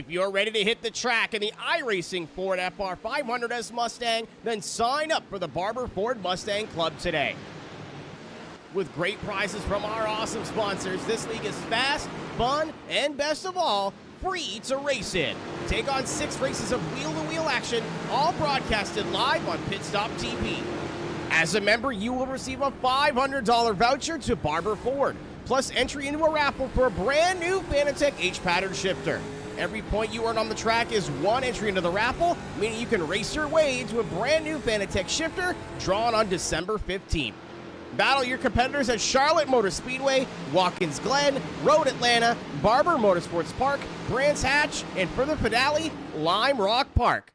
If you're ready to hit the track in the iRacing Ford FR500S Mustang, then sign up for the Barber Ford Mustang Club today. With great prizes from our awesome sponsors, this league is fast, fun, and best of all, free to race in. Take on 6 races of wheel-to-wheel action, all broadcasted live on Pit Stop TV. As a member, you will receive a $500 voucher to Barber Ford, plus entry into a raffle for a brand new Fanatec H-pattern shifter. Every point you earn on the track is 1 entry into the raffle, meaning you can race your way into a brand new Fanatec shifter drawn on December 15th. Battle your competitors at Charlotte Motor Speedway, Watkins Glen, Road Atlanta, Barber Motorsports Park, Brands Hatch, and for the finale, Lime Rock Park.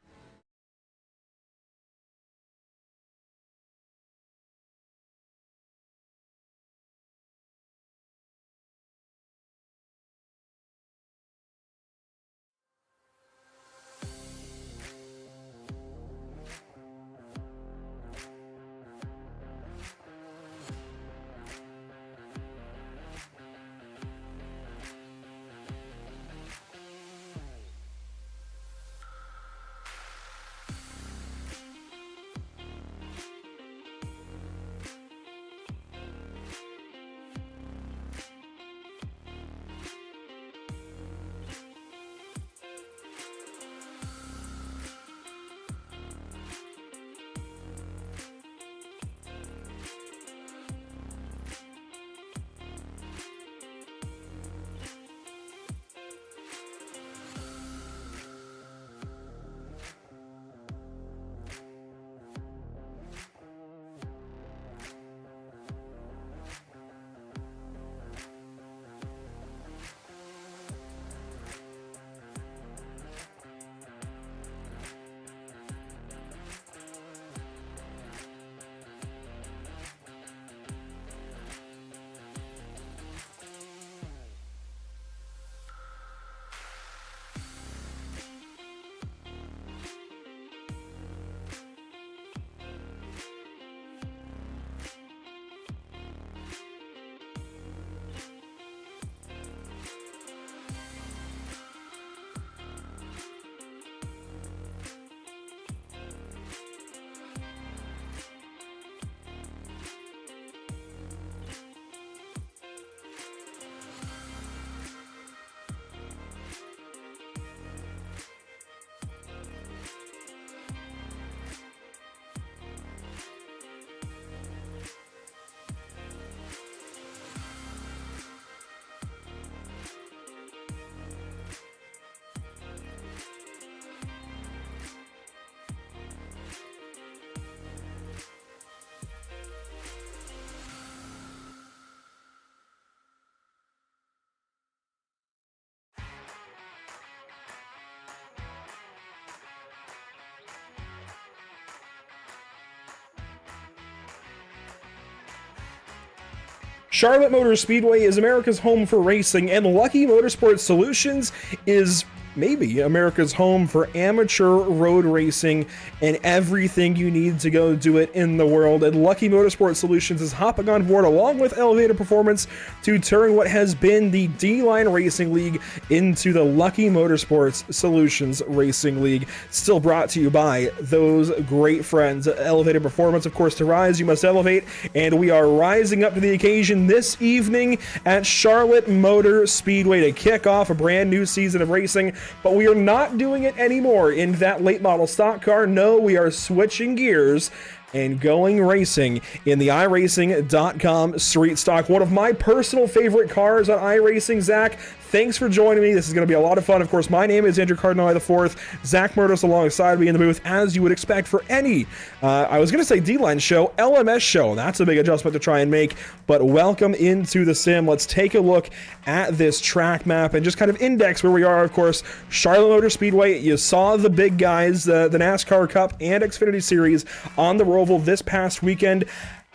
Charlotte Motor Speedway is America's home for racing, and Lucky Motorsports Solutions is maybe America's home for amateur road racing and everything you need to go do it in the world. And Lucky Motorsports Solutions is hopping on board along with Elevated Performance to turn what has been the D-Line Racing League into the Lucky Motorsports Solutions Racing League. Still brought to you by those great friends. Elevated Performance, of course, to rise, you must elevate, and we are rising up to the occasion this evening at Charlotte Motor Speedway to kick off a brand new season of racing. But we are not doing it anymore in that late model stock car. No, we are switching gears and going racing in the iRacing.com Street Stock. One of my personal favorite cars on iRacing. Zach, thanks for joining me. This is going to be a lot of fun. Of course, my name is Andrew Cardinale IV. Zach Murdos alongside me in the booth, as you would expect for any, I was going to say D-Line show, LMS show. That's a big adjustment to try and make, but welcome into the sim. Let's take a look at this track map and just kind of index where we are. Of course, Charlotte Motor Speedway. You saw the big guys, the NASCAR Cup and Xfinity Series on the Roval this past weekend.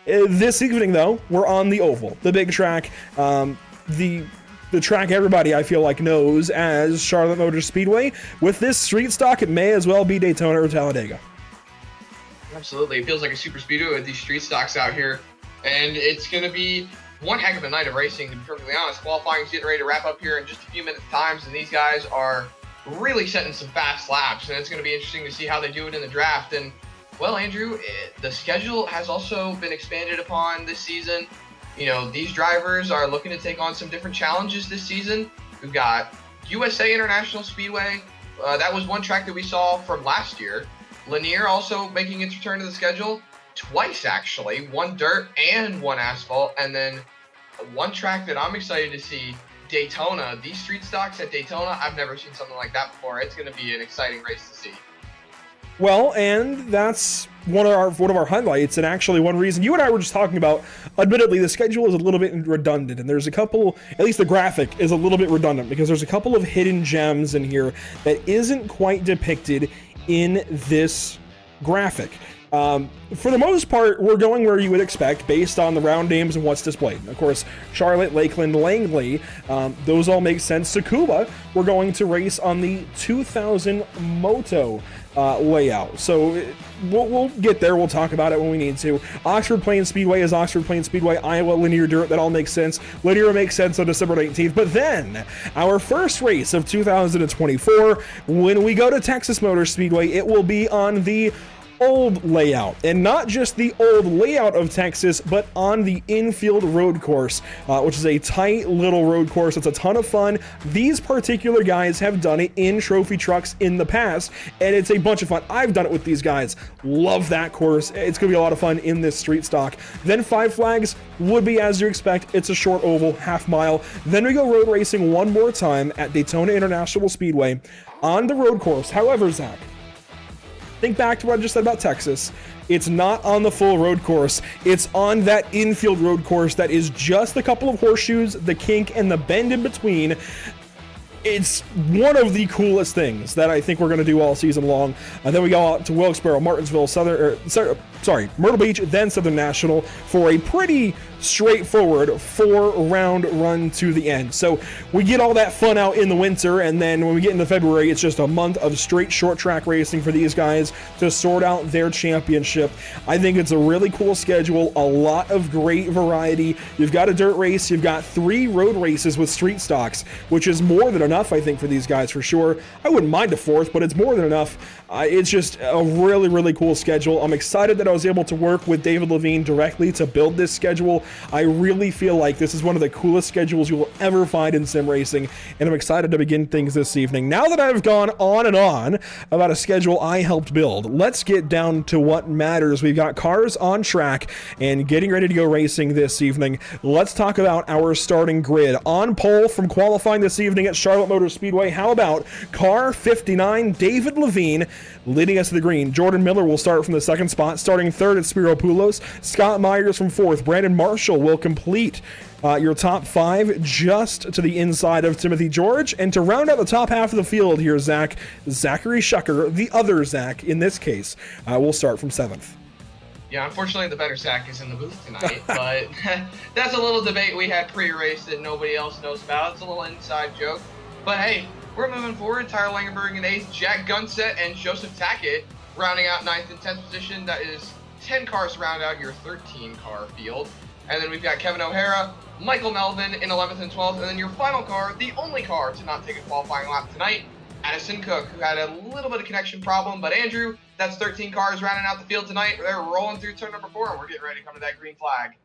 This evening, though, we're on the Oval, the big track, the track everybody, I feel like, knows as Charlotte Motor Speedway. With this street stock, it may as well be Daytona or Talladega. Absolutely. It feels like a super speedway with these street stocks out here. And it's going to be one heck of a night of racing, to be perfectly honest. Qualifying is getting ready to wrap up here in just a few minutes' times, and these guys are really setting some fast laps, and it's going to be interesting to see how they do it in the draft. And, well, Andrew, the schedule has also been expanded upon this season. You know, these drivers are looking to take on some different challenges this season. We've got USA International Speedway. That was one track that we saw from last year. Lanier also making its return to the schedule twice, actually. One dirt and one asphalt. And then one track that I'm excited to see, Daytona. These street stocks at Daytona, I've never seen something like that before. It's going to be an exciting race to see. Well, and that's one of our highlights, and actually one reason you and I were just talking about. Admittedly, the schedule is a little bit redundant, and there's a couple, at least the graphic is a little bit redundant, because there's a couple of hidden gems in here that isn't quite depicted in this graphic. For the most part, we're going where you would expect based on the round names and what's displayed. Of course, Charlotte, Lakeland, Langley, those all make sense. Tsukuba, we're going to race on the 2000 Moto layout. So we'll get there. We'll talk about it when we need to. Oxford Plains Speedway is Oxford Plains Speedway. Iowa Linear Dirt, that all makes sense. Linear makes sense on December 19th. But then, our first race of 2024, when we go to Texas Motor Speedway, it will be on the old layout, and not just the old layout of Texas, but on the infield road course, which is a tight little road course. It's a ton of fun. These particular guys have done it in trophy trucks in the past, and it's a bunch of fun. I've done it with these guys. Love that course. It's gonna be a lot of fun in this street stock. Then Five Flags would be as you expect. It's a short oval, half mile. Then we go road racing one more time at Daytona International Speedway on the road course. However, Zach, think back to what I just said about Texas. It's not on the full road course. It's on that infield road course that is just a couple of horseshoes, the kink, and the bend in between. It's one of the coolest things that I think we're going to do all season long. And then we go out to Wilkesboro, Martinsville, Myrtle Beach, then Southern National for a pretty straightforward 4-round run to the end. So we get all that fun out in the winter, and then when we get into February, it's just a month of straight short track racing for these guys to sort out their championship. I think it's a really cool schedule, a lot of great variety. You've got a dirt race, you've got 3 road races with street stocks, which is more than enough, I think, for these guys for sure. I wouldn't mind a 4th, but it's more than enough. It's just a really, really cool schedule. I'm excited that I was able to work with David Levine directly to build this schedule. I really feel like this is one of the coolest schedules you will ever find in sim racing, and I'm excited to begin things this evening. Now that I've gone on and on about a schedule I helped build, let's get down to what matters. We've got cars on track and getting ready to go racing this evening. Let's talk about our starting grid. On pole from qualifying this evening at Charlotte Motor Speedway, how about car 59, David Levine, leading us to the green. Jordan Miller will start from the 2nd spot. Starting 3rd at Spiro Poulos. Scott Myers from 4th. Brandon Marshall will complete your top 5 just to the inside of Timothy George. And to round out the top half of the field here, Zachary Shucker, the other Zach in this case, will start from 7th. Yeah, unfortunately, the better Zach is in the booth tonight, but that's a little debate we had pre-race that nobody else knows about. It's a little inside joke. But hey, we're moving forward. Tyler Langenberg in 8th, Jack Gunset and Joseph Tackett rounding out 9th and 10th position. That is 10 cars to round out your 13-car field. And then we've got Kevin O'Hara, Michael Melvin in 11th and 12th. And then your final car, the only car to not take a qualifying lap tonight, Addison Cook, who had a little bit of connection problem. But Andrew, that's 13 cars rounding out the field tonight. They're rolling through turn number 4, and we're getting ready to come to that green flag.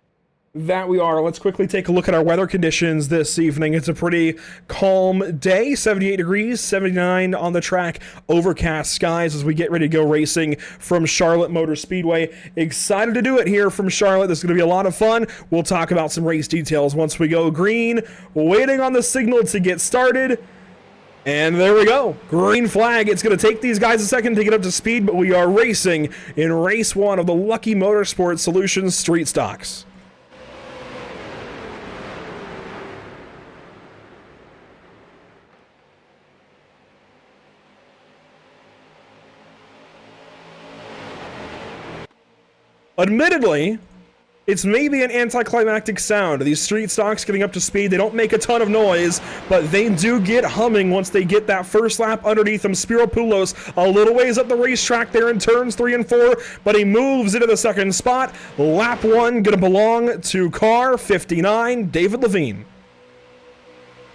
That we are. Let's quickly take a look at our weather conditions this evening. It's a pretty calm day, 78 degrees, 79 on the track, overcast skies as we get ready to go racing from Charlotte Motor Speedway. Excited to do it here from Charlotte. This is going to be a lot of fun. We'll talk about some race details once we go green, waiting on the signal to get started. And there we go. Green flag. It's going to take these guys a second to get up to speed, but we are racing in race 1 of the Lucky Motorsports Solutions Street Stocks. Admittedly, it's maybe an anticlimactic sound. These street stocks getting up to speed, they don't make a ton of noise, but they do get humming once they get that first lap underneath them. Spiro Poulos a little ways up the racetrack there in turns 3 and 4, but he moves into the 2nd spot. Lap 1 gonna belong to car 59, David Levine.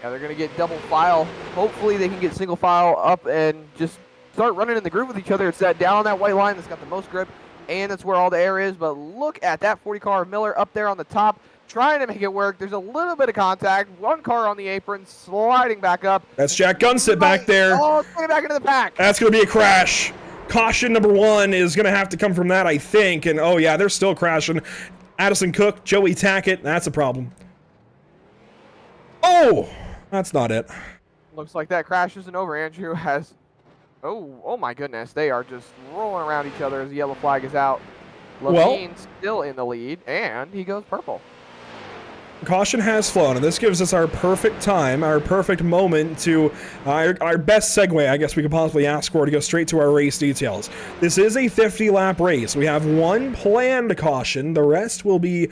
Yeah, they're going to get double file. Hopefully they can get single file up and just start running in the groove with each other. It's that down on that white line that's got the most grip, and that's where all the air is. But look at that 40 car of Miller up there on the top, trying to make it work. There's a little bit of contact. One car on the apron, sliding back up. That's Jack Gunsit back there. Oh, it's getting back into the pack. That's going to be a crash. Caution number 1 is going to have to come from that, I think. And, oh, yeah, they're still crashing. Addison Cook, Joey Tackett, that's a problem. Oh, that's not it. Looks like that crash isn't over. Andrew has... Oh my goodness. They are just rolling around each other as the yellow flag is out. Levine's still in the lead, and he goes purple. Caution has flown, and this gives us our perfect time, our perfect moment to our best segue, I guess we could possibly ask for, to go straight to our race details. This is a 50-lap race. We have one planned caution. The rest will be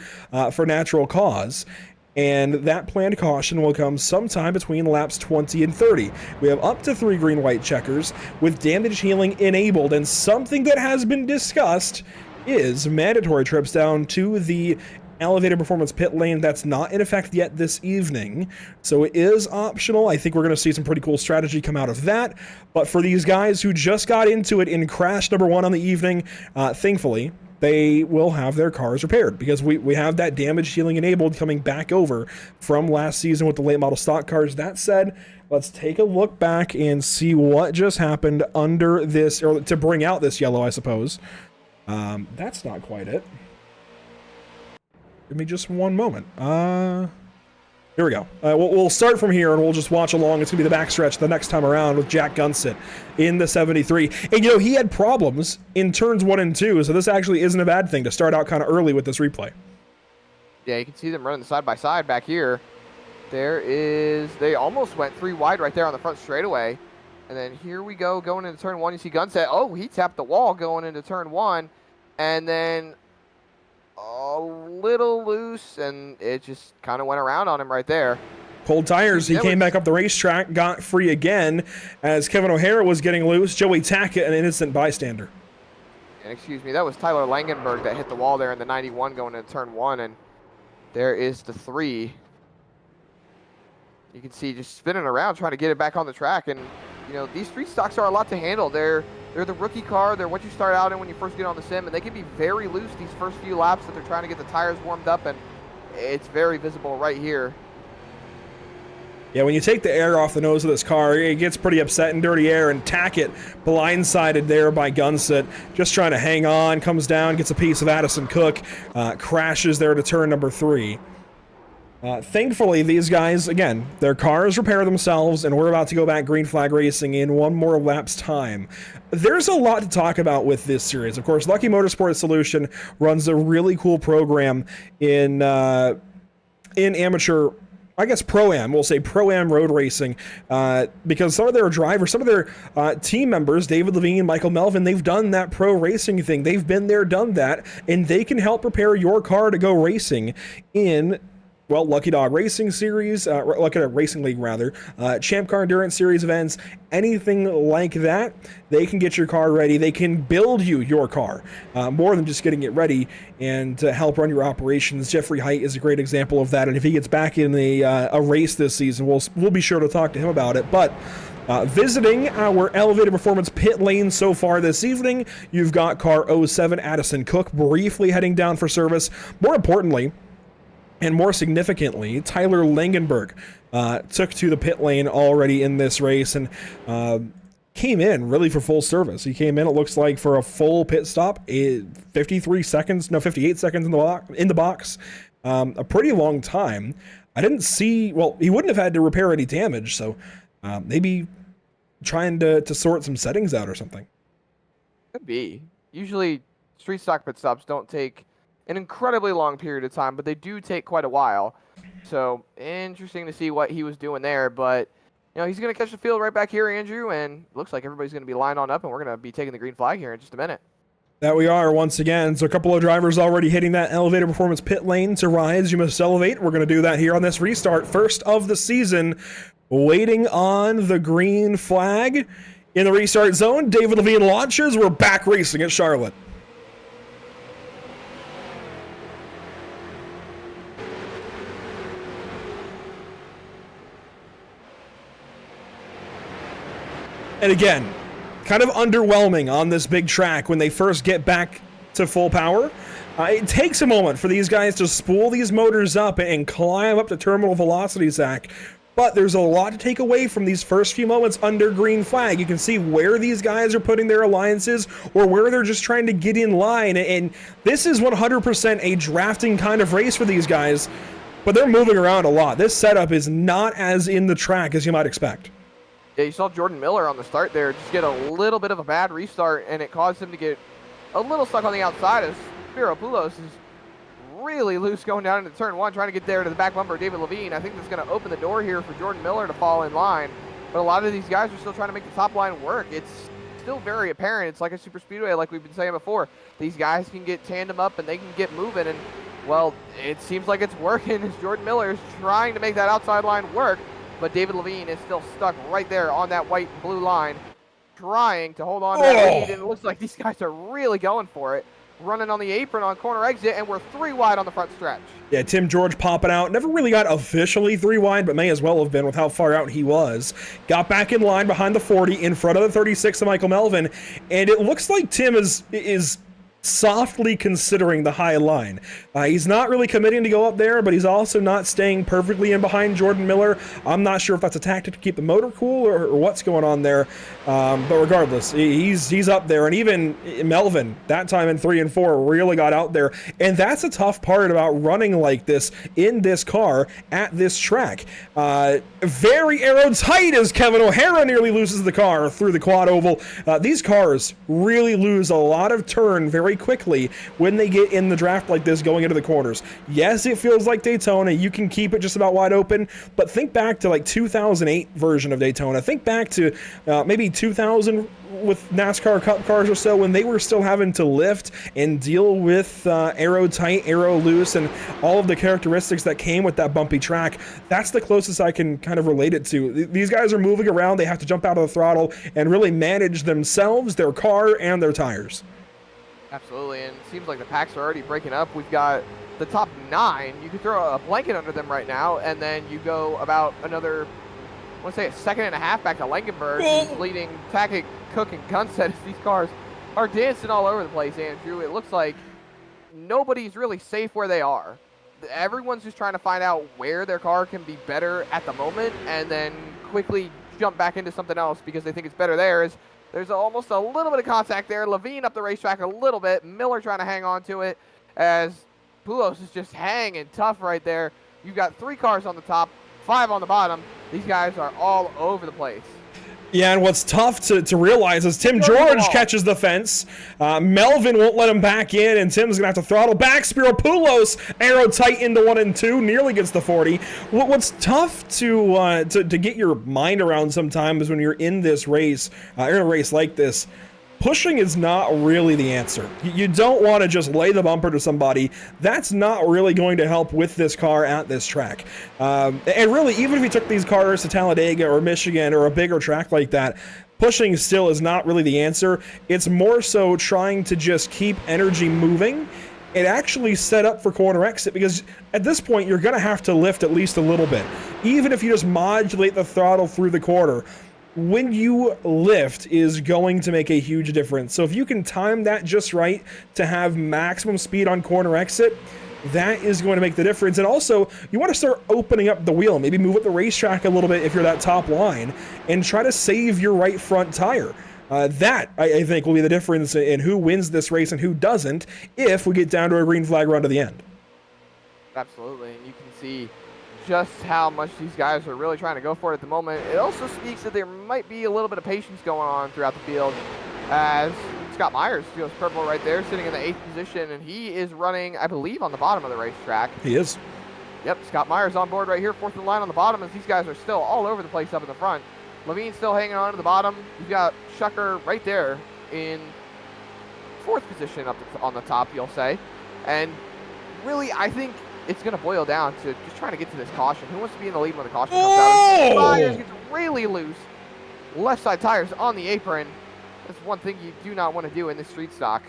for natural cause. And that planned caution will come sometime between laps 20 and 30. We have up to 3 green-white checkers with damage healing enabled, and something that has been discussed is mandatory trips down to the elevated performance pit lane. That's not in effect yet this evening, so it is optional. I think we're going to see some pretty cool strategy come out of that. But for these guys who just got into it in crash number 1 on the evening, thankfully, they will have their cars repaired because we have that damage healing enabled coming back over from last season with the late model stock cars. That said, let's take a look back and see what just happened under this, or to bring out this yellow, I suppose. That's not quite it. Give me just one moment. Here we go. We'll start from here and we'll just watch along. It's going to be the backstretch the next time around with Jack Gunsit in the 73. And, you know, he had problems in turns 1 and 2, so this actually isn't a bad thing to start out kind of early with this replay. Yeah, you can see them running side by side back here. They almost went 3 wide right there on the front straightaway. And then here we go, going into turn 1. You see Gunsit. Oh, he tapped the wall going into turn 1. And then a little loose, and it just kind of went around on him right there. Cold tires. He came back up the racetrack, got free again as Kevin O'Hara was getting loose. Joey Tackett, an innocent bystander. And excuse me, that was Tyler Langenberg that hit the wall there in the 91 going into turn 1, and there is the 3. You can see just spinning around trying to get it back on the track, and you know, these street stocks are a lot to handle. They're the rookie car. They're what you start out in when you first get on the sim, and they can be very loose these first few laps that they're trying to get the tires warmed up, and it's very visible right here. Yeah, when you take the air off the nose of this car, it gets pretty upset in dirty air, and Tackett, blindsided there by Gunsit, just trying to hang on, comes down, gets a piece of Addison Cook, crashes there to turn number 3. Thankfully, these guys, again, their cars repair themselves, and we're about to go back green flag racing in 1 more lap's time. There's a lot to talk about with this series. Of course, Lucky Motorsports Solution runs a really cool program in amateur, I guess Pro-Am, we'll say Pro-Am road racing, because some of their drivers, some of their team members, David Levine, Michael Melvin, they've done that pro racing thing. They've been there, done that, and they can help prepare your car to go racing in, well, Lucky Dog Racing Series, Lucky Dog Racing League rather, Champ Car Endurance Series events, anything like that. They can get your car ready. They can build you your car, more than just getting it ready, and to help run your operations. Jeffrey Height is a great example of that, and if he gets back in a race this season, we'll be sure to talk to him about it. But visiting our elevated performance pit lane so far this evening, you've got car 07 Addison Cook briefly heading down for service. More importantly, and more significantly, Tyler Langenberg took to the pit lane already in this race and came in really for full service. He came in, it looks like, for a full pit stop, 58 seconds in the box. A pretty long time. I didn't see, well, he wouldn't have had to repair any damage, so maybe trying to sort some settings out or something. Could be. Usually, street stock pit stops don't take an incredibly long period of time, but they do take quite a while. So interesting to see what he was doing there, but you know, he's going to catch the field right back here, Andrew, and looks like everybody's going to be lined on up, and we're going to be taking the green flag here in just a minute. That we are once again. So a couple of drivers already hitting that elevated performance pit lane to rise. You must elevate. We're going to do that here on this restart, first of the season, waiting on the green flag in the restart zone. David Levine launches. We're back racing at Charlotte. And again, kind of underwhelming on this big track when they first get back to full power. It takes a moment for these guys to spool these motors up and climb up to terminal velocity, Zach. But there's a lot to take away from these first few moments under green flag. You can see where these guys are putting their alliances or where they're just trying to get in line. And this is 100% a drafting kind of race for these guys, but they're moving around a lot. This setup is not as in the track as you might expect. Yeah, you saw Jordan Miller on the start there just get a little bit of a bad restart, and it caused him to get a little stuck on the outside as Spiro Poulos is really loose going down into turn 1, trying to get there to the back bumper of David Levine. I think that's going to open the door here for Jordan Miller to fall in line. But a lot of these guys are still trying to make the top line work. It's still very apparent. It's like a super speedway, like we've been saying before. These guys can get tandem up and they can get moving. And, well, it seems like it's working as Jordan Miller is trying to make that outside line work. But David Levine is still stuck right there on that white and blue line, trying to hold on to that lead. And it looks like these guys are really going for it. Running on the apron on corner exit, and we're 3 wide on the front stretch. Yeah, Tim George popping out. Never really got officially 3 wide, but may as well have been with how far out he was. Got back in line behind the 40 in front of the 36 of Michael Melvin, and it looks like Tim is softly considering the high line. He's not really committing to go up there, but he's also not staying perfectly in behind Jordan Miller. I'm not sure if that's a tactic to keep the motor cool or what's going on there. But regardless, he's up there. And even Melvin, that time in 3 and 4, really got out there. And that's a tough part about running like this in this car at this track. Very aerotight as Kevin O'Hara nearly loses the car through the quad oval. These cars really lose a lot of turn very quickly when they get in the draft like this going into the corners. Yes, it feels like Daytona. You can keep it just about wide open, but think back to like 2008 version of Daytona. Think back to maybe 2000 with NASCAR Cup cars or so when they were still having to lift and deal with aero tight, aero loose, and all of the characteristics that came with that bumpy track. That's the closest I can kind of relate it to. These guys are moving around. They have to jump out of the throttle and really manage themselves, their car, and their tires. Absolutely, and it seems like the packs are already breaking up. We've got the top 9. You could throw a blanket under them right now, and then you go about another, I want to say a second and a half back to Langenberg, who's leading Tackett, Cook, and Gunset as these cars are dancing all over the place, Andrew. It looks like nobody's really safe where they are. Everyone's just trying to find out where their car can be better at the moment and then quickly jump back into something else because they think it's better there. There's almost a little bit of contact there. Levine up the racetrack a little bit. Miller trying to hang on to it as Poulos is just hanging tough right there. You've got 3 cars on the top, 5 on the bottom. These guys are all over the place. Yeah, and what's tough to realize is Tim George catches the fence. Melvin won't let him back in, and Tim's going to have to throttle back. Spiro Poulos, aero tight into 1 and 2, nearly gets the 40. What's tough to get your mind around sometimes when you're in this race, in a race like this, pushing is not really the answer. You don't want to just lay the bumper to somebody. That's not really going to help with this car at this track. And really, even if you took these cars to Talladega or Michigan or a bigger track like that, pushing still is not really the answer. It's more so trying to just keep energy moving and actually set up for corner exit, because at this point, you're going to have to lift at least a little bit. Even if you just modulate the throttle through the corner, when you lift is going to make a huge difference. So if you can time that just right to have maximum speed on corner exit, that is going to make the difference. And also, you want to start opening up the wheel, maybe move up the racetrack a little bit if you're that top line, and try to save your right front tire. That, I think, will be the difference in who wins this race and who doesn't if we get down to a green flag run to the end. Absolutely, and you can see just how much these guys are really trying to go for it at the moment. It also speaks that there might be a little bit of patience going on throughout the field as Scott Myers feels purple right there, sitting in the 8th position, and he is running, I believe, on the bottom of the racetrack. He is. Yep, Scott Myers on board right here, 4th in the line on the bottom, as these guys are still all over the place up in the front. Levine's still hanging on to the bottom. You've got Shucker right there in 4th position up on the top, you'll say. And really, I think it's going to boil down to just trying to get to this caution. Who wants to be in the lead when the caution comes out? Myers gets really loose. Left side tires on the apron. That's one thing you do not want to do in this street stock.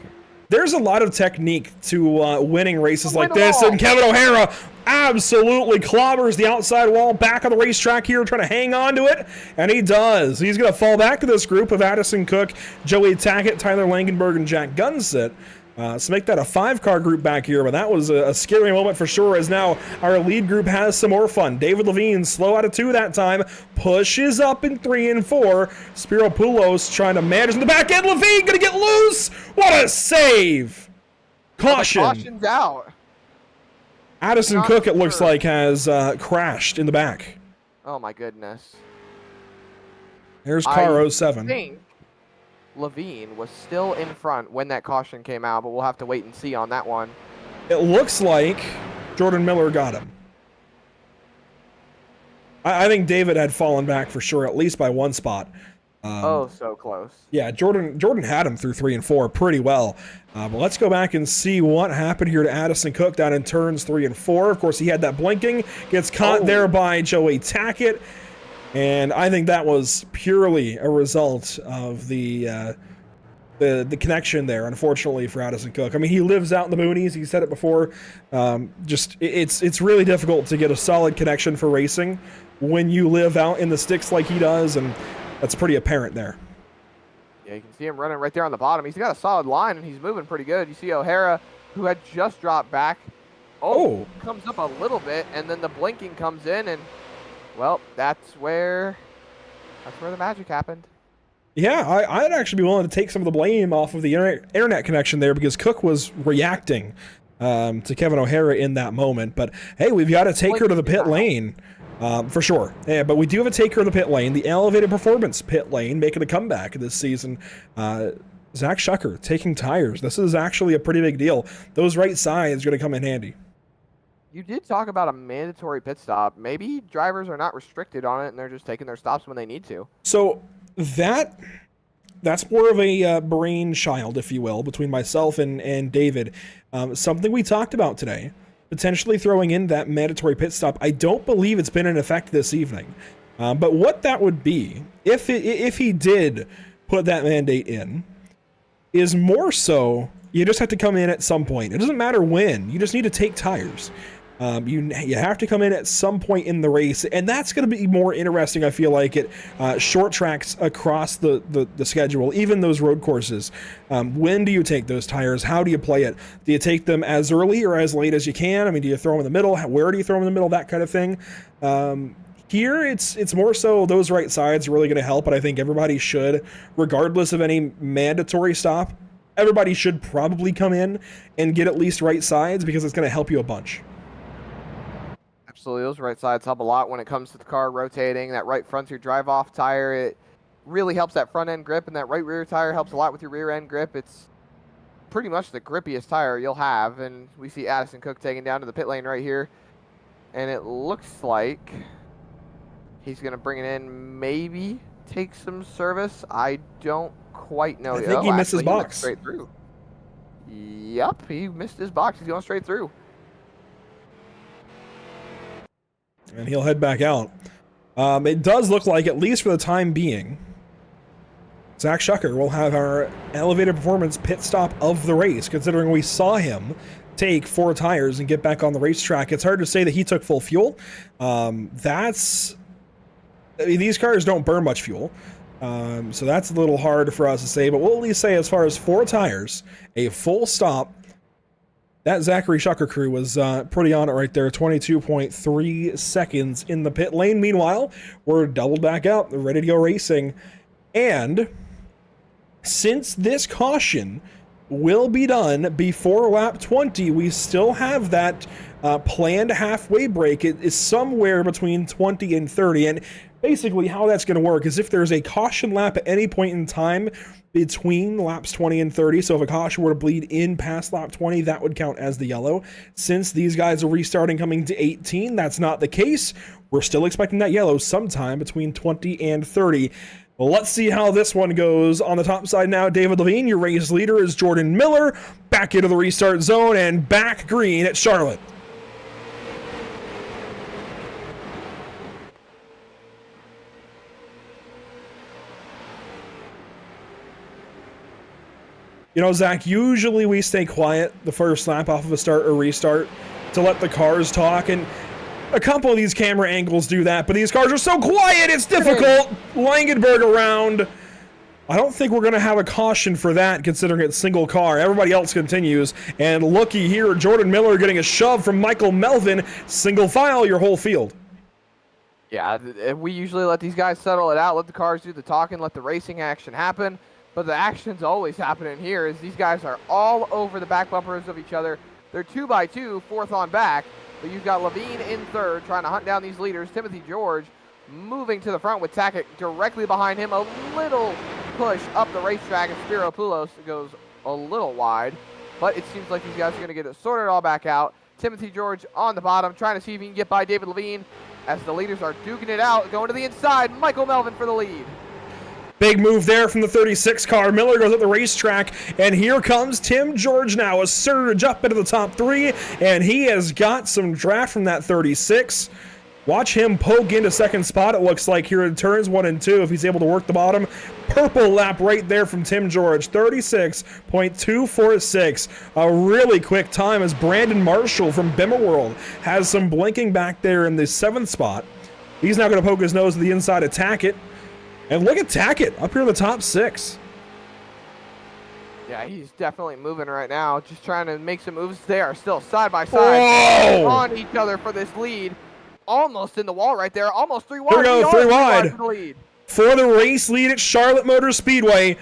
There's a lot of technique to winning races like this, and Kevin O'Hara absolutely clobbers the outside wall back on the racetrack here, trying to hang on to it, and he does. He's going to fall back to this group of Addison Cook, Joey Tackett, Tyler Langenberg, and Jack Gunset. So make that a 5-car group back here, but that was a scary moment for sure, as now our lead group has some more fun. David Levine, slow out of 2 that time, pushes up in 3 and 4. Spiropoulos trying to manage in the back end. Levine going to get loose. What a save. Caution. Caution's out. Addison Not Cook, it looks sure. like, has crashed in the back. Oh my goodness. There's car I 07. think Levine was still in front when that caution came out, but we'll have to wait and see on that one. It looks like Jordan Miller got him. I think David had fallen back for sure, at least by 1 spot. So close. Yeah, Jordan had him through 3 and 4 pretty well. But let's go back and see what happened here to Addison Cook down in turns 3 and 4. Of course, he had that blinking, gets caught there by Joey Tackett. And I think that was purely a result of the connection there, unfortunately, for Addison Cook. I mean, he lives out in the boonies. He said it before. It's really difficult to get a solid connection for racing when you live out in the sticks like he does, and that's pretty apparent there. Yeah, you can see him running right there on the bottom. He's got a solid line, and he's moving pretty good. You see O'Hara, who had just dropped back. Comes up a little bit, and then the blinking comes in, and well, that's where the magic happened. Yeah, I'd actually be willing to take some of the blame off of the internet connection there, because Cook was reacting to Kevin O'Hara in that moment. But hey, we've got to take her to the pit lane for sure. Yeah, but we do have a take her to the pit lane, the Elevated Performance pit lane, making a comeback this season. Zach Shucker taking tires. This is actually a pretty big deal. Those right sides are going to come in handy. You did talk about a mandatory pit stop. Maybe drivers are not restricted on it, and they're just taking their stops when they need to. So that's more of a brainchild, if you will, between myself and David. Something we talked about today, potentially throwing in that mandatory pit stop. I don't believe it's been in effect this evening. But what that would be, if he did put that mandate in, is more so you just have to come in at some point. It doesn't matter when. You just need to take tires. You have to come in at some point in the race, and that's going to be more interesting, I feel like, at short tracks across the schedule, even those road courses. When do you take those tires? How do you play it? Do you take them as early or as late as you can? I mean, do you throw them in the middle? Where do you throw them in the middle? That kind of thing. Here, it's more so those right sides are really going to help, but I think everybody should, regardless of any mandatory stop, everybody should probably come in and get at least right sides, because it's going to help you a bunch. Absolutely, those right sides help a lot when it comes to the car rotating. That right front, your drive-off tire, it really helps that front end grip, and that right rear tire helps a lot with your rear end grip. It's pretty much the grippiest tire you'll have, and we see Addison Cook taking down to the pit lane right here, and it looks like he's going to bring it in, maybe take some service. I don't quite know. I think he missed his box. He went straight through. Yep, he missed his box. He's going straight through. And he'll head back out. It does look like, at least for the time being, Zach Shucker will have our Elevated Performance pit stop of the race, considering we saw him take 4 tires and get back on the racetrack. It's hard to say that he took full fuel. These cars don't burn much fuel. So that's a little hard for us to say, but we'll at least say, as far as 4 tires, a full stop, that Zachary Shucker crew was pretty on it right there. 22.3 seconds in the pit lane. Meanwhile, we're doubled back up, ready to go racing. And since this caution will be done before lap 20, we still have that planned halfway break. It is somewhere between 20 and 30. And basically how that's going to work is, if there's a caution lap at any point in time between laps 20 and 30, so if a caution were to bleed in past lap 20, that would count as the yellow. Since these guys are restarting coming to 18, that's not the case. We're still expecting that yellow sometime between 20 and 30. Well, let's see how this one goes. On the top side now, David Levine, your race leader, is Jordan Miller, back into the restart zone and back green at Charlotte. You know, Zach, usually we stay quiet the first lap off of a start or restart. to let the cars talk, and a couple of these camera angles do that, but these cars are so quiet, it's difficult. Langenberg around. I don't think we're going to have a caution for that, considering it's single car. Everybody else continues, and looky here, Jordan Miller getting a shove from Michael Melvin. Single file your whole field. Yeah, we usually let these guys settle it out, let the cars do the talking, let the racing action happen. But the action's always happening here as these guys are all over the back bumpers of each other. They're 2x2, fourth on back. But you've got Levine in third, trying to hunt down these leaders. Timothy George moving to the front with Tackett directly behind him. A little push up the racetrack, and Spiro Poulos goes a little wide. But it seems like these guys are going to get it sorted all back out. Timothy George on the bottom, trying to see if he can get by David Levine as the leaders are duking it out. Going to the inside, Michael Melvin for the lead. Big move there from the 36 car. Miller goes up the racetrack, and here comes Tim George now. A surge up into the top three, and he has got some draft from that 36. Watch him poke into second spot, it looks like, here in turns 1 and 2, if he's able to work the bottom. Purple lap right there from Tim George, 36.246. A really quick time as Brandon Marshall from Bimmerworld has some blinking back there in the 7th spot. He's now going to poke his nose to the inside of Tackett. And look at Tackett up here in the top 6. Yeah, he's definitely moving right now, just trying to make some moves. They are still side by side on each other for this lead. Almost in the wall right there, almost 3 wide. Here we go, 3 wide. For the lead. For the race lead at Charlotte Motor Speedway.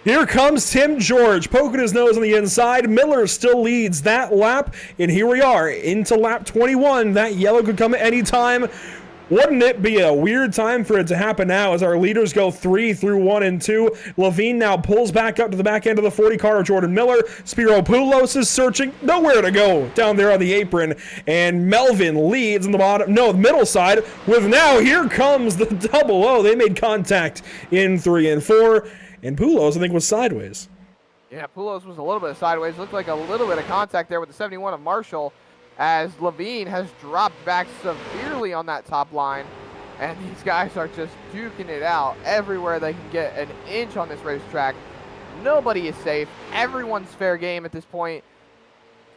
Here comes Tim George poking his nose on the inside. Miller still leads that lap, and here we are into lap 21. That yellow could come at any time. Wouldn't it be a weird time for it to happen now as our leaders go 3 through 1 and 2? Levine now pulls back up to the back end of the 40 car of Jordan Miller. Spiro Poulos is searching, nowhere to go down there on the apron. And Melvin leads on the bottom, no, the middle side with now, here comes the double O. They made contact in 3 and 4. And Poulos, I think, was sideways. Yeah, Poulos was a little bit sideways. Looked like a little bit of contact there with the 71 of Marshall, as Levine has dropped back severely on that top line. And these guys are just duking it out everywhere they can get an inch on this racetrack. Nobody is safe. Everyone's fair game at this point.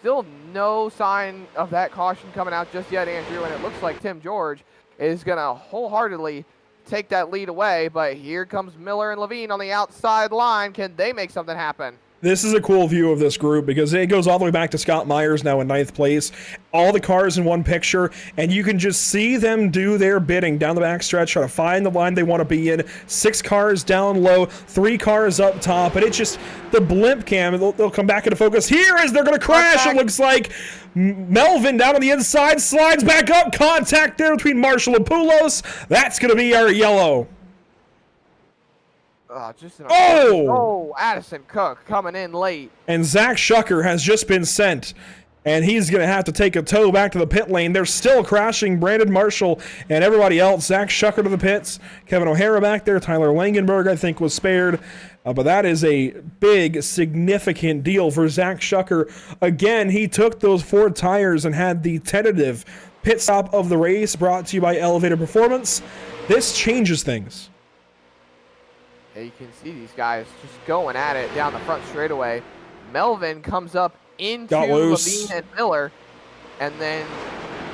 Still no sign of that caution coming out just yet, Andrew, and it looks like Tim George is going to wholeheartedly take that lead away. But here comes Miller and Levine on the outside line. Can they make something happen? This is a cool view of this group because it goes all the way back to Scott Myers now in 9th place. All the cars in one picture, and you can just see them do their bidding down the backstretch, try to find the line they want to be in. 6 cars down low, 3 cars up top, and it's just the blimp cam. They'll come back into focus here as they're going to crash. It looks like Melvin down on the inside slides back up. Contact there between Marshall and Poulos. That's going to be our yellow. Addison Cook coming in late. And Zach Shucker has just been sent, and he's going to have to take a tow back to the pit lane. They're still crashing Brandon Marshall and everybody else. Zach Shucker to the pits. Kevin O'Hara back there. Tyler Langenberg, I think, was spared. But that is a big, significant deal for Zach Shucker. Again, he took those 4 tires and had the tentative pit stop of the race, brought to you by Elevated Performance. This changes things. Yeah, you can see these guys just going at it down the front straightaway. Melvin comes up into Levine and Miller, and then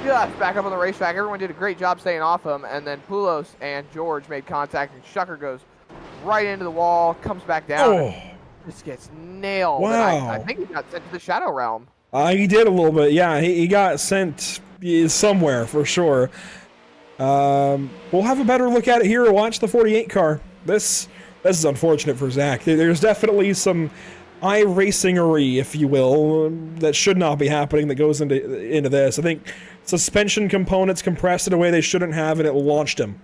just back up on the racetrack. Everyone did a great job staying off him, and then Poulos and George made contact, and Shucker goes right into the wall, comes back down, and just gets nailed. Wow. I think he got sent to the Shadow Realm. He did a little bit, yeah. He got sent somewhere for sure. We'll have a better look at it here. Watch the 48 car. This is unfortunate for Zach. There's definitely some iRacingery, if you will, that should not be happening that goes into this. I think suspension components compressed in a way they shouldn't have, and it launched him.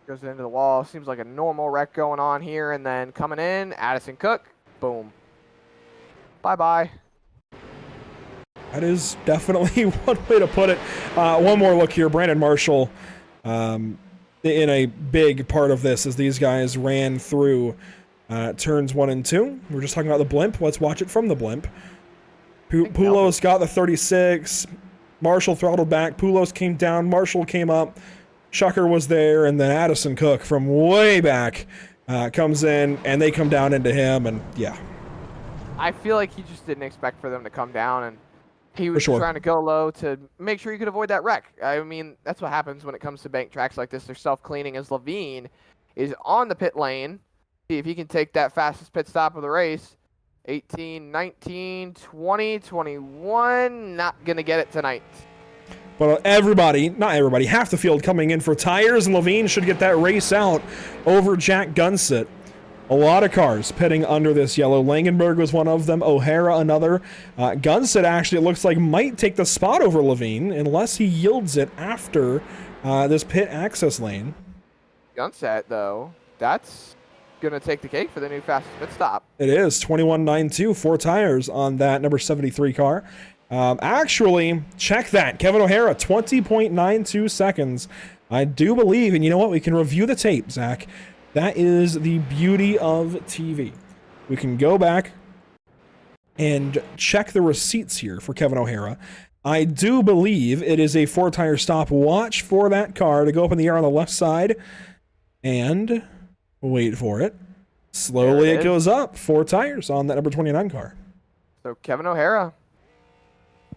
Goes into the wall. Seems like a normal wreck going on here, and then coming in, Addison Cook. Boom. Bye-bye. That is definitely one way to put it. One more look here. Brandon Marshall in a big part of this as these guys ran through turns 1 and 2. We're just talking about the blimp. Let's watch it from the blimp. Poulos got the 36. Marshall throttled back. Poulos came down. Marshall came up. Shucker was there. And then Addison Cook from way back comes in, and they come down into him. And yeah. I feel like he just didn't expect for them to come down, and He was trying to go low to make sure he could avoid that wreck. I mean, that's what happens when it comes to bank tracks like this. They're self-cleaning as Levine is on the pit lane. See if he can take that fastest pit stop of the race. 18, 19, 20, 21. Not going to get it tonight. But not everybody, half the field coming in for tires, and Levine should get that race out over Jack Gunsett. A lot of cars pitting under this yellow. Langenberg was one of them. O'Hara another. Gunsett actually, it looks like, might take the spot over Levine unless he yields it after this pit access lane. Gunsett, though, that's going to take the cake for the new fastest pit stop. It is 21.92, 4 tires on that number 73 car. Actually, check that. Kevin O'Hara, 20.92 seconds. I do believe, and you know what? We can review the tape, Zach. That is the beauty of TV. We can go back and check the receipts here for Kevin O'Hara. I do believe it is a 4-tire stop. Watch for that car to go up in the air on the left side. And wait for it. Slowly it goes up. 4 tires on that number 29 car. So Kevin O'Hara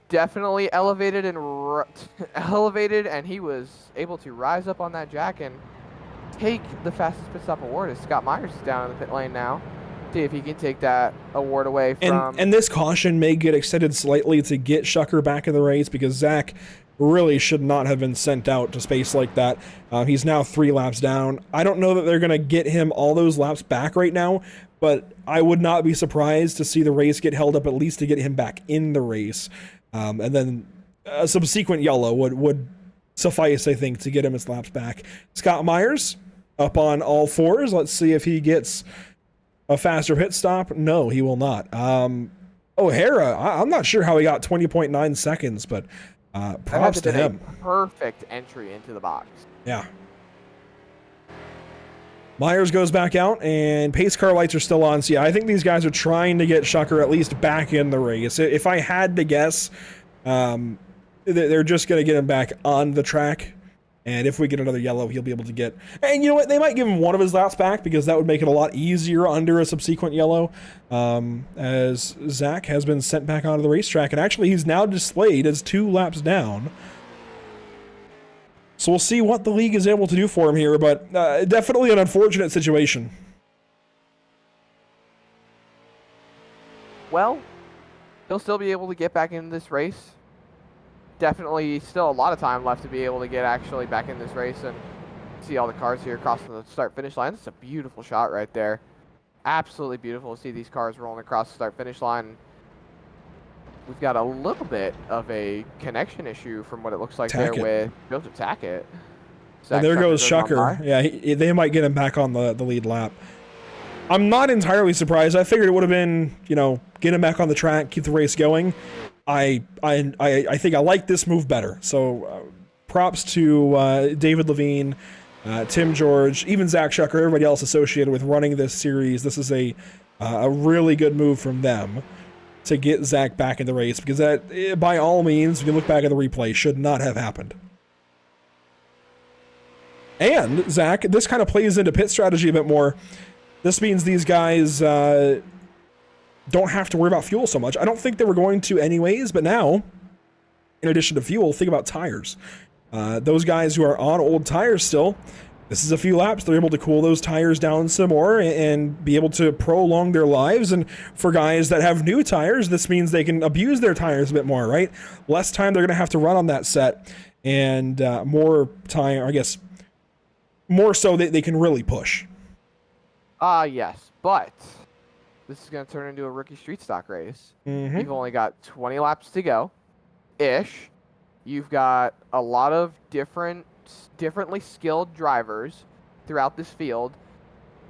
definitely elevated, and he was able to rise up on that jack and take the fastest pit stop award as Scott Myers is down in the pit lane now. See if he can take that award away from... And this caution may get extended slightly to get Shucker back in the race because Zach really should not have been sent out to space like that. He's now 3 laps down. I don't know that they're going to get him all those laps back right now, but I would not be surprised to see the race get held up at least to get him back in the race. And then a subsequent yellow would suffice, I think, to get him his laps back. Scott Myers up on all 4s. Let's see if he gets a faster pit stop. No, he will not. O'Hara, I'm not sure how he got 20.9 seconds, but props to him. Perfect entry into the box. Yeah. Myers goes back out, and pace car lights are still on. So yeah, I think these guys are trying to get Shucker at least back in the race. If I had to guess, they're just going to get him back on the track. And if we get another yellow, he'll be able to get... And you know what? They might give him one of his laps back because that would make it a lot easier under a subsequent yellow. As Zach has been sent back onto the racetrack. And actually, he's now displayed as 2 laps down. So we'll see what the league is able to do for him here. But definitely an unfortunate situation. Well, he'll still be able to get back into this race. Definitely still a lot of time left to be able to get actually back in this race and see all the cars here across the start-finish line. It's a beautiful shot right there. Absolutely beautiful to see these cars rolling across the start-finish line. We've got a little bit of a connection issue from what it looks like there with Joseph Tackett. And there goes Shucker. Yeah, they might get him back on the lead lap. I'm not entirely surprised. I figured it would have been, get him back on the track, keep the race going. I think I like this move better. So props to David Levine, Tim George, even Zach Shucker, everybody else associated with running this series. This is a really good move from them to get Zach back in the race because that, by all means, if you look back at the replay, should not have happened. And Zach, this kind of plays into pit strategy a bit more. This means these guys don't have to worry about fuel so much. I don't think they were going to anyways, but now, in addition to fuel, think about tires. Those guys who are on old tires still, this is a few laps. They're able to cool those tires down some more and be able to prolong their lives. And for guys that have new tires, this means they can abuse their tires a bit more, right? Less time they're going to have to run on that set and more time, I guess, more so that they can really push. Yes, but this is going to turn into a rookie street stock race. Mm-hmm. You've only got 20 laps to go-ish. You've got a lot of differently skilled drivers throughout this field.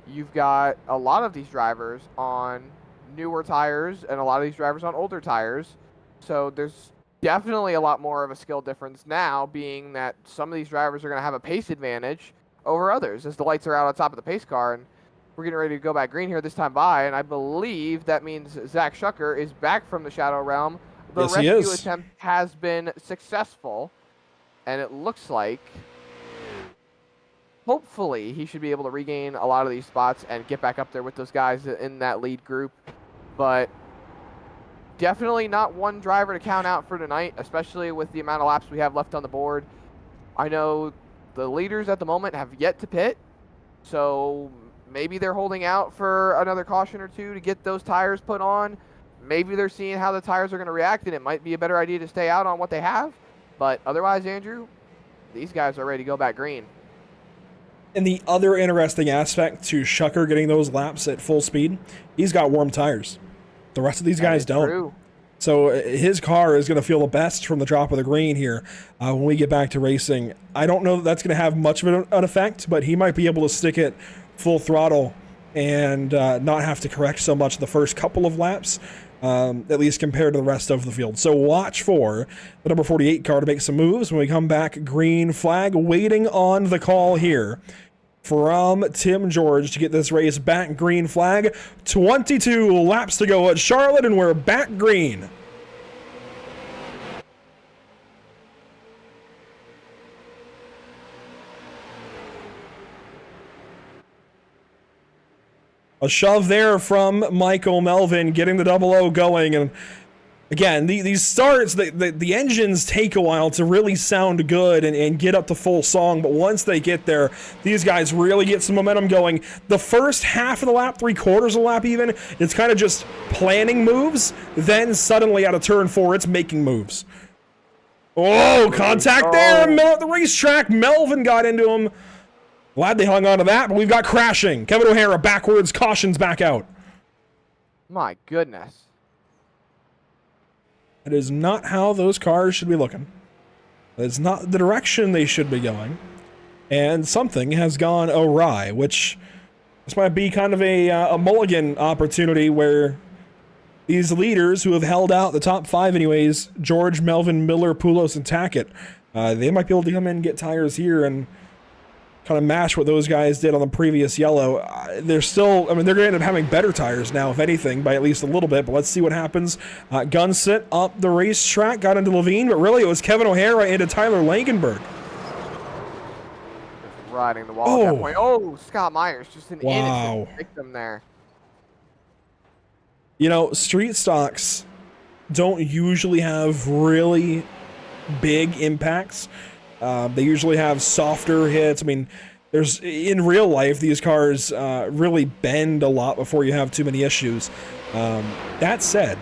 You've got a lot of these drivers on newer tires and a lot of these drivers on older tires. So there's definitely a lot more of a skill difference now, being that some of these drivers are going to have a pace advantage over others as the lights are out on top of the pace car. And we're getting ready to go back green here this time by, and I believe that means Zach Shucker is back from the Shadow Realm. The rescue attempt has been successful, and it looks like hopefully he should be able to regain a lot of these spots and get back up there with those guys in that lead group. But definitely not one driver to count out for tonight, especially with the amount of laps we have left on the board. I know the leaders at the moment have yet to pit, so maybe they're holding out for another caution or two to get those tires put on. Maybe they're seeing how the tires are going to react, and it might be a better idea to stay out on what they have. But otherwise, Andrew, these guys are ready to go back green. And the other interesting aspect to Shucker getting those laps at full speed, he's got warm tires. The rest of these guys don't. True. So his car is going to feel the best from the drop of the green here when we get back to racing. I don't know that that's going to have much of an effect, but he might be able to stick it full throttle and not have to correct so much the first couple of laps, at least compared to the rest of the field. So watch for the number 48 car to make some moves when we come back. Green flag waiting on the call here from Tim George to get this race back green flag. 22 laps to go at Charlotte, and we're back green. A shove there from Michael Melvin, getting the 00 going. And again, these starts, the engines take a while to really sound good and get up to full song. But once they get there, these guys really get some momentum going. The first half of the lap, 3/4 of the lap even, it's kind of just planning moves. Then suddenly out of turn 4, it's making moves. Oh, contact there at the racetrack. Melvin got into him. Glad they hung on to that, but we've got crashing. Kevin O'Hara backwards, cautions back out. My goodness. That is not how those cars should be looking. That is not the direction they should be going. And something has gone awry, which this might be kind of a mulligan opportunity where these leaders who have held out the top 5 anyways, George, Melvin, Miller, Poulos, and Tackett, they might be able to come in and get tires here and kind of match what those guys did on the previous yellow. They're still, I mean, they're going to end up having better tires now, if anything, by at least a little bit, but let's see what happens. Gunsit up the racetrack, got into Levine, but really it was Kevin O'Hara into Tyler Langenberg. Riding the wall at that point. Oh, Scott Myers, just an innocent victim there. You know, street stocks don't usually have really big impacts. They usually have softer hits. I mean, in real life, these cars really bend a lot before you have too many issues. That said,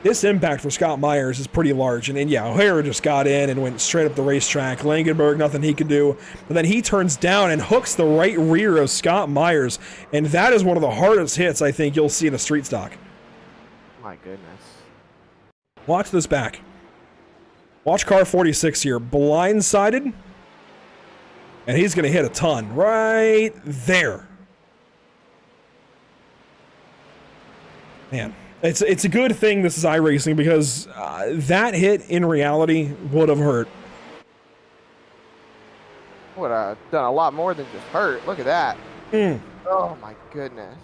this impact for Scott Myers is pretty large. And yeah, O'Hara just got in and went straight up the racetrack. Langenberg, nothing he could do. But then he turns down and hooks the right rear of Scott Myers. And that is one of the hardest hits I think you'll see in a street stock. My goodness. Watch this back. Watch car 46 here, blindsided, and he's going to hit a ton right there. Man, it's a good thing this is iRacing because that hit in reality would have hurt. Would have done a lot more than just hurt. Look at that. Oh my goodness.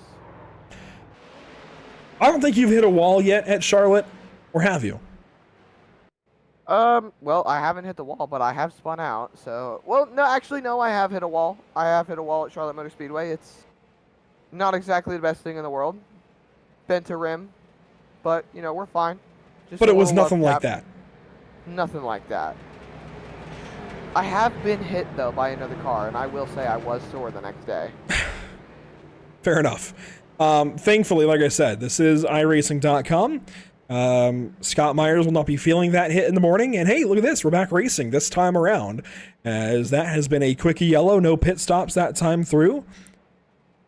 I don't think you've hit a wall yet at Charlotte, or have you? Well, I haven't hit the wall, but I have spun out, so... Well, no, actually, no, I have hit a wall. I have hit a wall at Charlotte Motor Speedway. It's not exactly the best thing in the world. Bent a rim, but, you know, we're fine. But it was nothing like that. Nothing like that. I have been hit, though, by another car, and I will say I was sore the next day. Fair enough. Thankfully, like I said, this is iRacing.com. Scott Myers will not be feeling that hit in the morning, and hey, look at this, we're back racing this time around, as that has been a quickie yellow, no pit stops that time through,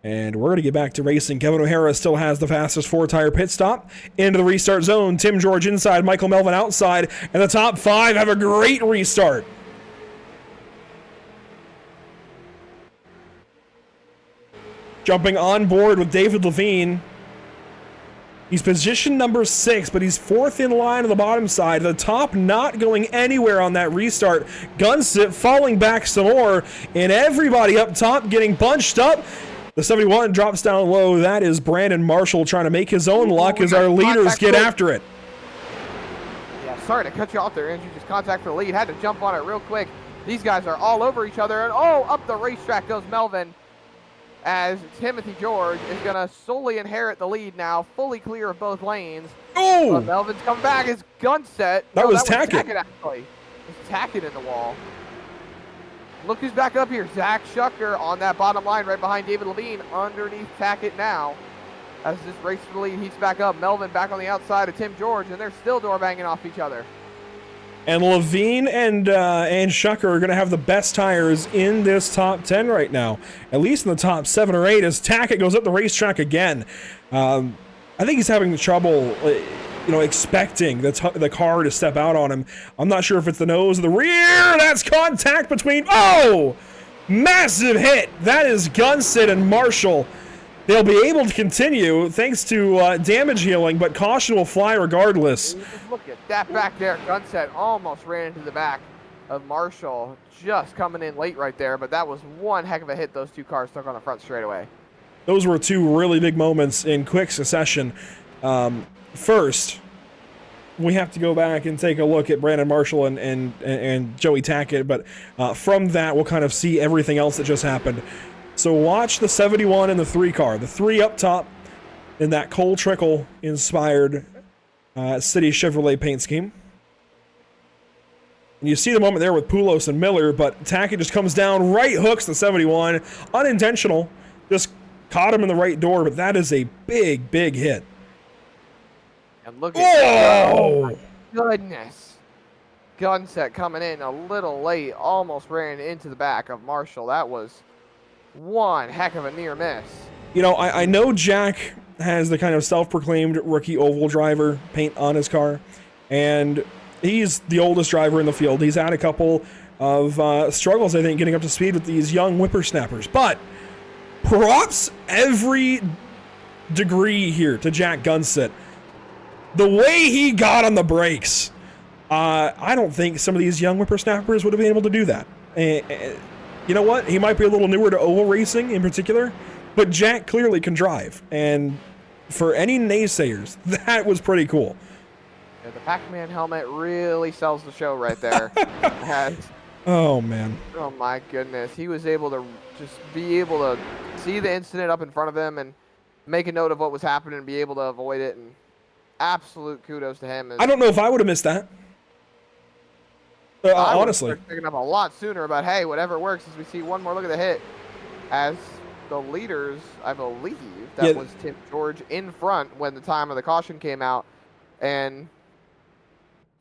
and we're going to get back to racing. Kevin O'Hara still has the fastest 4-tire pit stop into the restart zone. Tim George inside, Michael Melvin outside, and the top 5 have a great restart. Jumping on board with David Levine. He's position number 6, but he's 4th in line on the bottom side. The top not going anywhere on that restart. Gunsit falling back some more, and everybody up top getting bunched up. The 71 drops down low. That is Brandon Marshall trying to make his own luck as our leaders get after it. Yeah, sorry to cut you off there, Andrew. Just contact for the lead. Had to jump on it real quick. These guys are all over each other, and oh, up the racetrack goes Melvin. as Timothy George is going to solely inherit the lead now, fully clear of both lanes. Oh! But Melvin's come back. His gun set. That was Tackett, Tackett. actually. It's Tackett in the wall. Look who's back up here. Zach Shucker on that bottom line right behind David Levine underneath Tackett now. As this race for the lead heats back up. Melvin back on the outside of Tim George, and they're still door banging off each other. And Levine and Shucker are going to have the best tires in this top 10 right now, at least in the top 7 or 8, as Tackett goes up the racetrack again. I think he's having trouble, expecting the car to step out on him. I'm not sure if it's the nose or the rear. That's contact between. Oh, massive hit. That is Gunset and Marshall. They'll be able to continue thanks to damage healing, but caution will fly regardless. Look at that back there. Gunset almost ran into the back of Marshall, just coming in late right there, but that was one heck of a hit those two cars took on the front straightaway. Those were two really big moments in quick succession. First, we have to go back and take a look at Brandon Marshall and Joey Tackett, but from that, we'll kind of see everything else that just happened. So watch the 71 and the 3 car. The 3 up top in that Cole Trickle inspired City Chevrolet paint scheme. And you see the moment there with Poulos and Miller, but Tackett just comes down, right hooks the 71. Unintentional. Just caught him in the right door, but that is a big, big hit. And look at that. Oh! My goodness. Gunset coming in a little late, almost ran into the back of Marshall. That was one heck of a near miss. I know Jack has the kind of self-proclaimed rookie oval driver paint on his car, and he's the oldest driver in the field. He's had a couple of struggles, I think, getting up to speed with these young whippersnappers. But props every degree here to Jack Gunset. The way he got on the brakes, I don't think some of these young whippersnappers would have been able to do that. You know what? He might be a little newer to oval racing in particular, but Jack clearly can drive. And for any naysayers, that was pretty cool. Yeah, the Pac-Man helmet really sells the show right there. Oh, man. Oh, my goodness. He was able to just be able to see the incident up in front of him and make a note of what was happening and be able to avoid it. And absolute kudos to him. I don't know if I would have missed that. Honestly, picking up a lot sooner, but hey, whatever works. As we see one more look at the hit, as the leaders, I believe that was Tim George in front when the time of the caution came out, and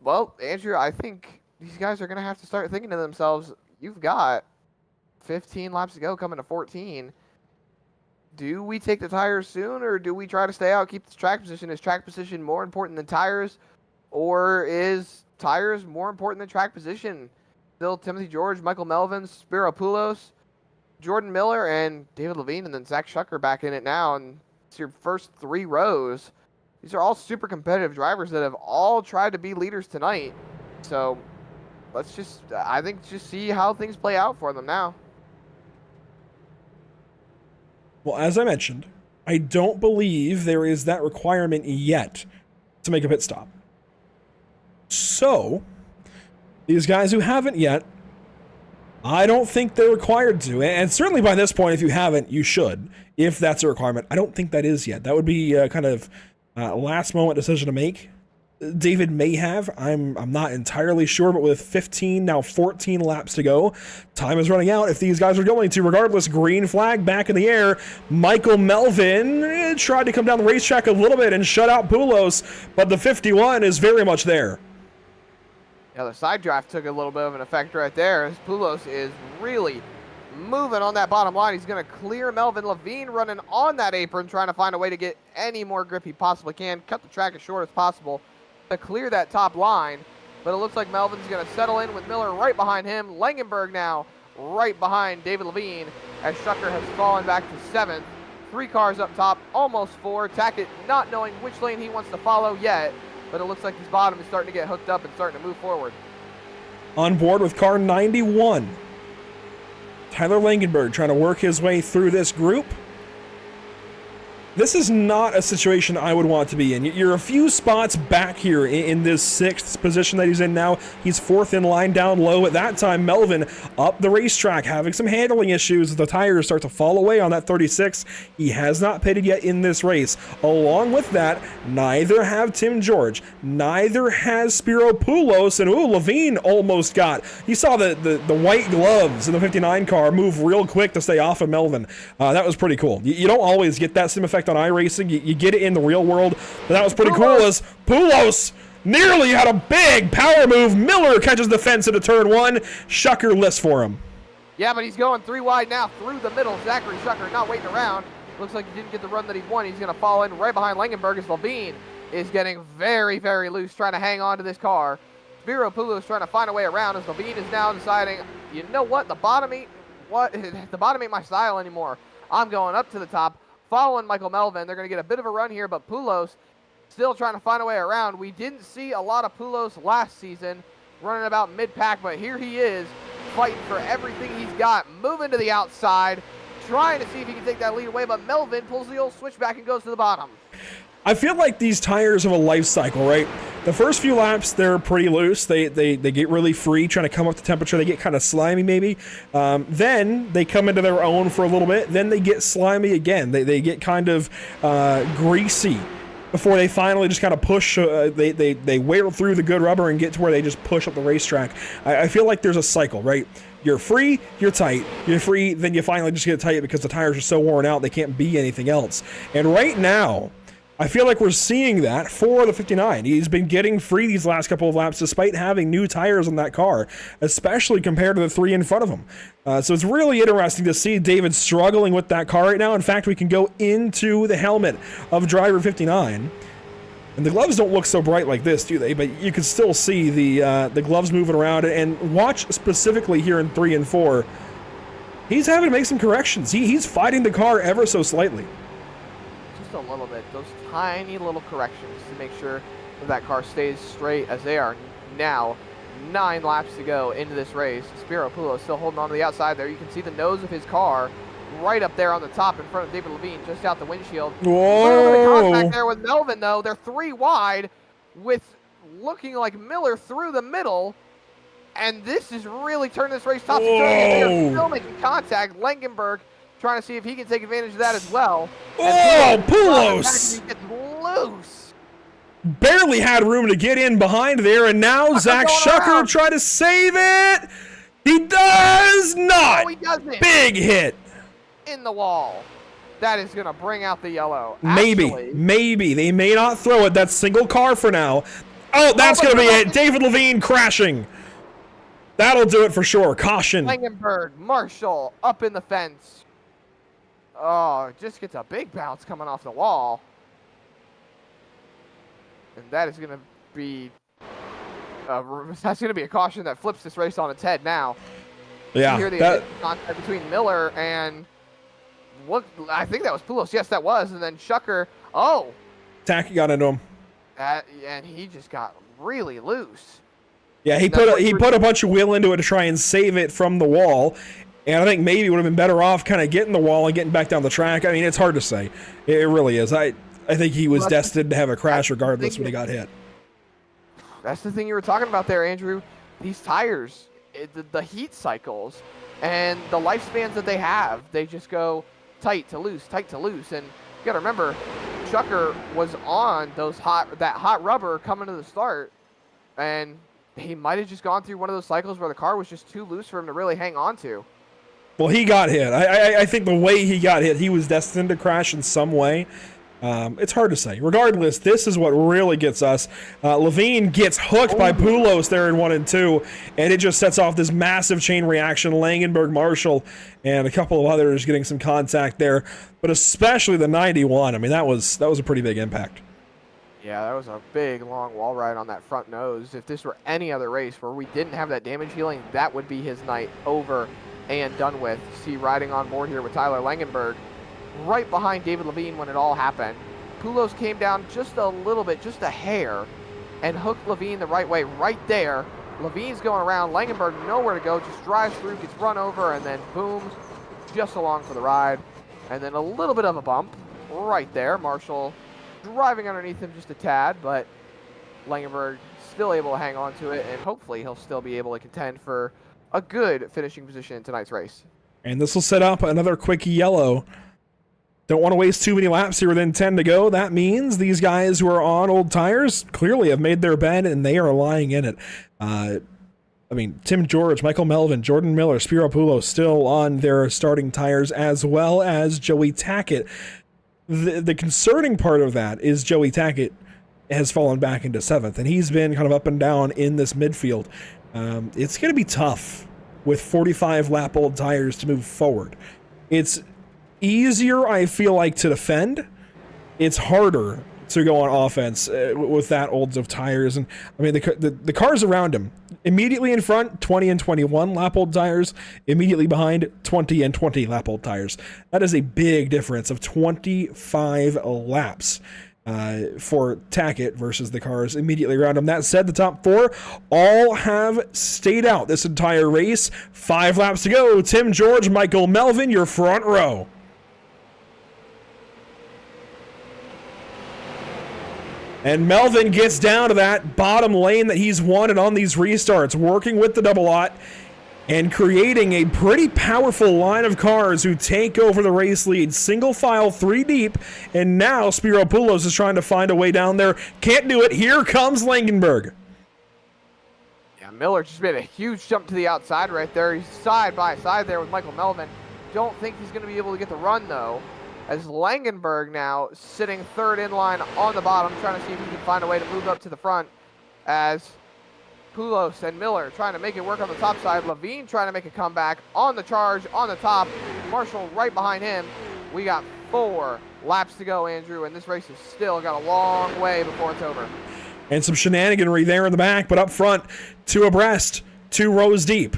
well, Andrew, I think these guys are gonna have to start thinking to themselves, you've got 15 laps to go, coming to 14. Do we take the tires soon, or do we try to stay out, keep the track position? Is track position more important than tires, or is tires more important than track position? Still Timothy George, Michael Melvin, Spiro Poulos, Jordan Miller, and David Levine, and then Zach Shucker back in it now. And it's your first 3 rows. These are all super competitive drivers that have all tried to be leaders tonight. So let's just see how things play out for them now. Well, as I mentioned, I don't believe there is that requirement yet to make a pit stop. So, these guys who haven't yet, I don't think they're required to. And certainly by this point, if you haven't, you should, if that's a requirement. I don't think that is yet. That would be a kind of last moment decision to make. David may have. I'm not entirely sure, but with 15, now 14 laps to go, time is running out if these guys are going to. Regardless, green flag back in the air. Michael Melvin tried to come down the racetrack a little bit and shut out Poulos, but the 51 is very much there. Yeah, the side draft took a little bit of an effect right there, as Poulos is really moving on that bottom line. He's going to clear Melvin. Levine running on that apron, trying to find a way to get any more grip he possibly can. Cut the track as short as possible to clear that top line. But it looks like Melvin's going to settle in with Miller right behind him. Langenberg now right behind David Levine, as Shucker has fallen back to 7th. 3 cars up top, almost 4. Tackett not knowing which lane he wants to follow yet, but it looks like his bottom is starting to get hooked up and starting to move forward. On board with car 91. Tyler Langenberg trying to work his way through this group. This is not a situation I would want to be in. You're a few spots back here in this 6th position that he's in now. He's 4th in line down low. At that time, Melvin up the racetrack, having some handling issues. The tires start to fall away on that 36. He has not pitted yet in this race. Along with that, neither have Tim George, neither has Spiro Poulos, and Levine almost got. You saw the white gloves in the 59 car move real quick to stay off of Melvin. That was pretty cool. You don't always get that same effect on iRacing. You get it in the real world, but that was pretty cool as Poulos nearly had a big power move. Miller catches the fence into turn 1. Shucker lifts for him. Yeah, but he's going 3 wide now through the middle. Zachary Shucker not waiting around. Looks like he didn't get the run that he wanted. He's going to fall in right behind Langenberg as Levine is getting very, very loose, trying to hang on to this car. Spiro Poulos trying to find a way around as Levine is now deciding, you know what, the bottom ain't my style anymore. I'm going up to the top, following Michael Melvin. They're going to get a bit of a run here, but Poulos still trying to find a way around. We didn't see a lot of Poulos last season, running about mid-pack, but here he is, fighting for everything he's got, moving to the outside, trying to see if he can take that lead away, but Melvin pulls the old switchback and goes to the bottom. I feel like these tires have a life cycle, right? The first few laps, they're pretty loose. They get really free, trying to come up to temperature. They get kind of slimy, maybe. Then they come into their own for a little bit. Then they get slimy again. They get kind of greasy before they finally just kind of push. They wear through the good rubber and get to where they just push up the racetrack. I feel like there's a cycle, right? You're free, you're tight. You're free, then you finally just get tight because the tires are so worn out they can't be anything else. And right now, I feel like we're seeing that for the 59. He's been getting free these last couple of laps despite having new tires on that car, especially compared to the 3 in front of him. So it's really interesting to see David struggling with that car right now. In fact, we can go into the helmet of driver 59. And the gloves don't look so bright like this, do they? But you can still see the gloves moving around. And watch specifically here in 3 and 4. He's having to make some corrections. He's fighting the car ever so slightly. Just a little bit. Those tiny little corrections to make sure that car stays straight as they are now. 9 laps to go into this race. Spiro Poulos still holding on to the outside there. You can see the nose of his car right up there on the top in front of David Levine, just out the windshield. Whoa! Contact there with Melvin, though. They're 3 wide with looking like Miller through the middle. And this is really turning this race topsy-turvy. They're still making contact. Langenberg trying to see if he can take advantage of that as well. Oh, Poulos! He gets loose. Barely had room to get in behind there, and now Zach Shucker trying to save it. He does not. No, he doesn't. Big hit. In the wall. That is going to bring out the yellow. Maybe. They may not throw it. That's single car for now. Oh, that's going to be it. David Levine crashing. That'll do it for sure. Caution. Langenberg, Marshall, up in the fence. Oh, just gets a big bounce coming off the wall. And that is going to be a caution that flips this race on its head now. Yeah. You hear the contact between Miller and what I think that was Poulos. Yes, that was. And then Shucker. Oh. Tacky got into him. And he just got really loose. Yeah, he put a bunch of wheel into it to try and save it from the wall. And I think maybe it would have been better off kind of getting the wall and getting back down the track. I mean, it's hard to say. It really is. I think he was destined to have a crash regardless when he got hit. That's the thing you were talking about there, Andrew. These tires, the heat cycles, and the lifespans that they have, they just go tight to loose. And you got to remember, Shucker was on that hot rubber coming to the start, and he might have just gone through one of those cycles where the car was just too loose for him to really hang on to. Well, he got hit. I think the way he got hit, he was destined to crash in some way. It's hard to say. Regardless, this is what really gets us. Levine gets hooked by Poulos there in 1 and 2, and it just sets off this massive chain reaction. Langenberg, Marshall, and a couple of others getting some contact there, but especially the 91. I mean, that was a pretty big impact. Yeah, that was a big, long wall ride on that front nose. If this were any other race where we didn't have that damage healing, that would be his night over and done with. See, riding on board here with Tyler Langenberg, right behind David Levine when it all happened. Poulos came down just a little bit, just a hair, and hooked Levine the right way right there. Levine's going around. Langenberg nowhere to go, just drives through, gets run over, and then boom, just along for the ride. And then a little bit of a bump right there. Marshall driving underneath him just a tad, but Langenberg still able to hang on to it, and hopefully he'll still be able to contend for a good finishing position in tonight's race. And this will set up another quick yellow. Don't want to waste too many laps here within 10 to go. That means these guys who are on old tires clearly have made their bed, and they are lying in it. I mean, Tim George, Michael Melvin, Jordan Miller, Spiro Poulos still on their starting tires, as well as Joey Tackett. The concerning part of that is Joey Tackett has fallen back into 7th, and he's been kind of up and down in this midfield. It's going to be tough with 45 lap old tires to move forward. It's easier, I feel like, to defend. It's harder to go on offense with that old of tires. And I mean, the cars around him, immediately in front, 20 and 21 lap old tires, immediately behind, 20 and 20 lap old tires. That is a big difference of 25 laps for Tackett versus the cars immediately around him. That said, the top 4 all have stayed out this entire race. 5 laps to go. Tim George, Michael Melvin, your front row. And Melvin gets down to that bottom lane that he's wanted on these restarts, working with the double aught and creating a pretty powerful line of cars who take over the race lead. Single file, 3 deep, and now Spiro Poulos is trying to find a way down there. Can't do it. Here comes Langenberg. Yeah, Miller just made a huge jump to the outside right there. He's side by side there with Michael Melvin. Don't think he's going to be able to get the run, though, as Langenberg now sitting 3rd in line on the bottom, trying to see if he can find a way to move up to the front, as Poulos and Miller trying to make it work on the top side. Levine trying to make a comeback on the charge on the top. Marshall right behind him. We got 4 laps to go, Andrew, and this race has still got a long way before it's over. And some shenaniganry there in the back, but up front, 2 abreast, 2 rows deep.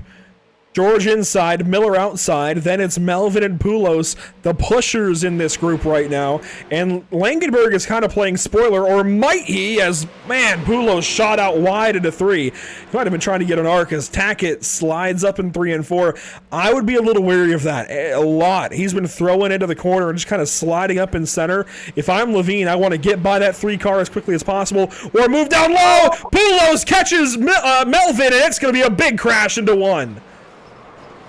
George inside, Miller outside, then it's Melvin and Poulos, the pushers in this group right now, and Langenberg is kind of playing spoiler, or might he, as, man, Poulos shot out wide into 3. He might have been trying to get an arc as Tackett slides up in 3 and 4. I would be a little wary of that, a lot. He's been throwing into the corner and just kind of sliding up in center. If I'm Levine, I want to get by that 3 car as quickly as possible, or move down low! Poulos catches Melvin, and it's going to be a big crash into 1.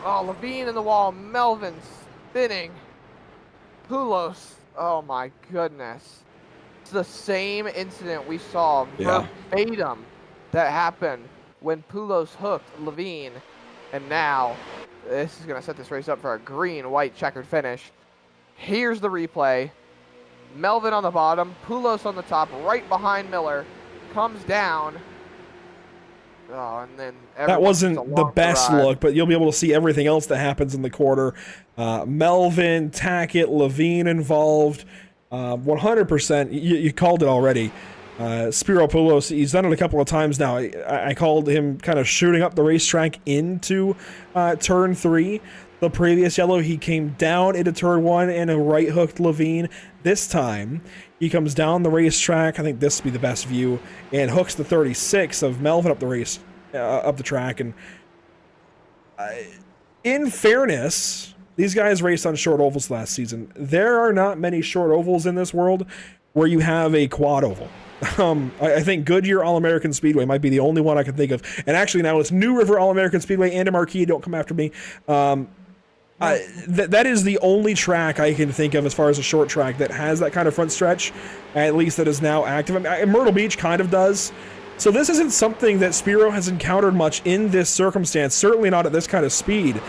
Oh, Levine in the wall, Melvin spinning. Poulos, oh my goodness. It's the same incident we saw verbatim that happened when Poulos hooked Levine. And now, this is going to set this race up for a green-white checkered finish. Here's the replay. Melvin on the bottom, Poulos on the top, right behind Miller. Comes down. Oh, and then that wasn't the best look, but you'll be able to see everything else that happens in the quarter. Melvin, Tackett, Levine involved. 100%. You called it already. Spiro Poulos, he's done it a couple of times now. I called him kind of shooting up the racetrack into turn 3. The previous yellow, he came down into turn 1 and a right hooked Levine. This time, he comes down the racetrack. I think this will be the best view, and hooks the 36 of Melvin up the track. And in fairness, these guys raced on short ovals last season. There are not many short ovals in this world where you have a quad oval. I think Goodyear All-American Speedway might be the only one I can think of. And actually now it's New River All-American Speedway and a Marquis. Don't come after me. That is the only track I can think of as far as a short track that has that kind of front stretch, at least that is now active. I mean, Myrtle Beach kind of does. So this isn't something that Spiro has encountered much in this circumstance, certainly not at this kind of speed.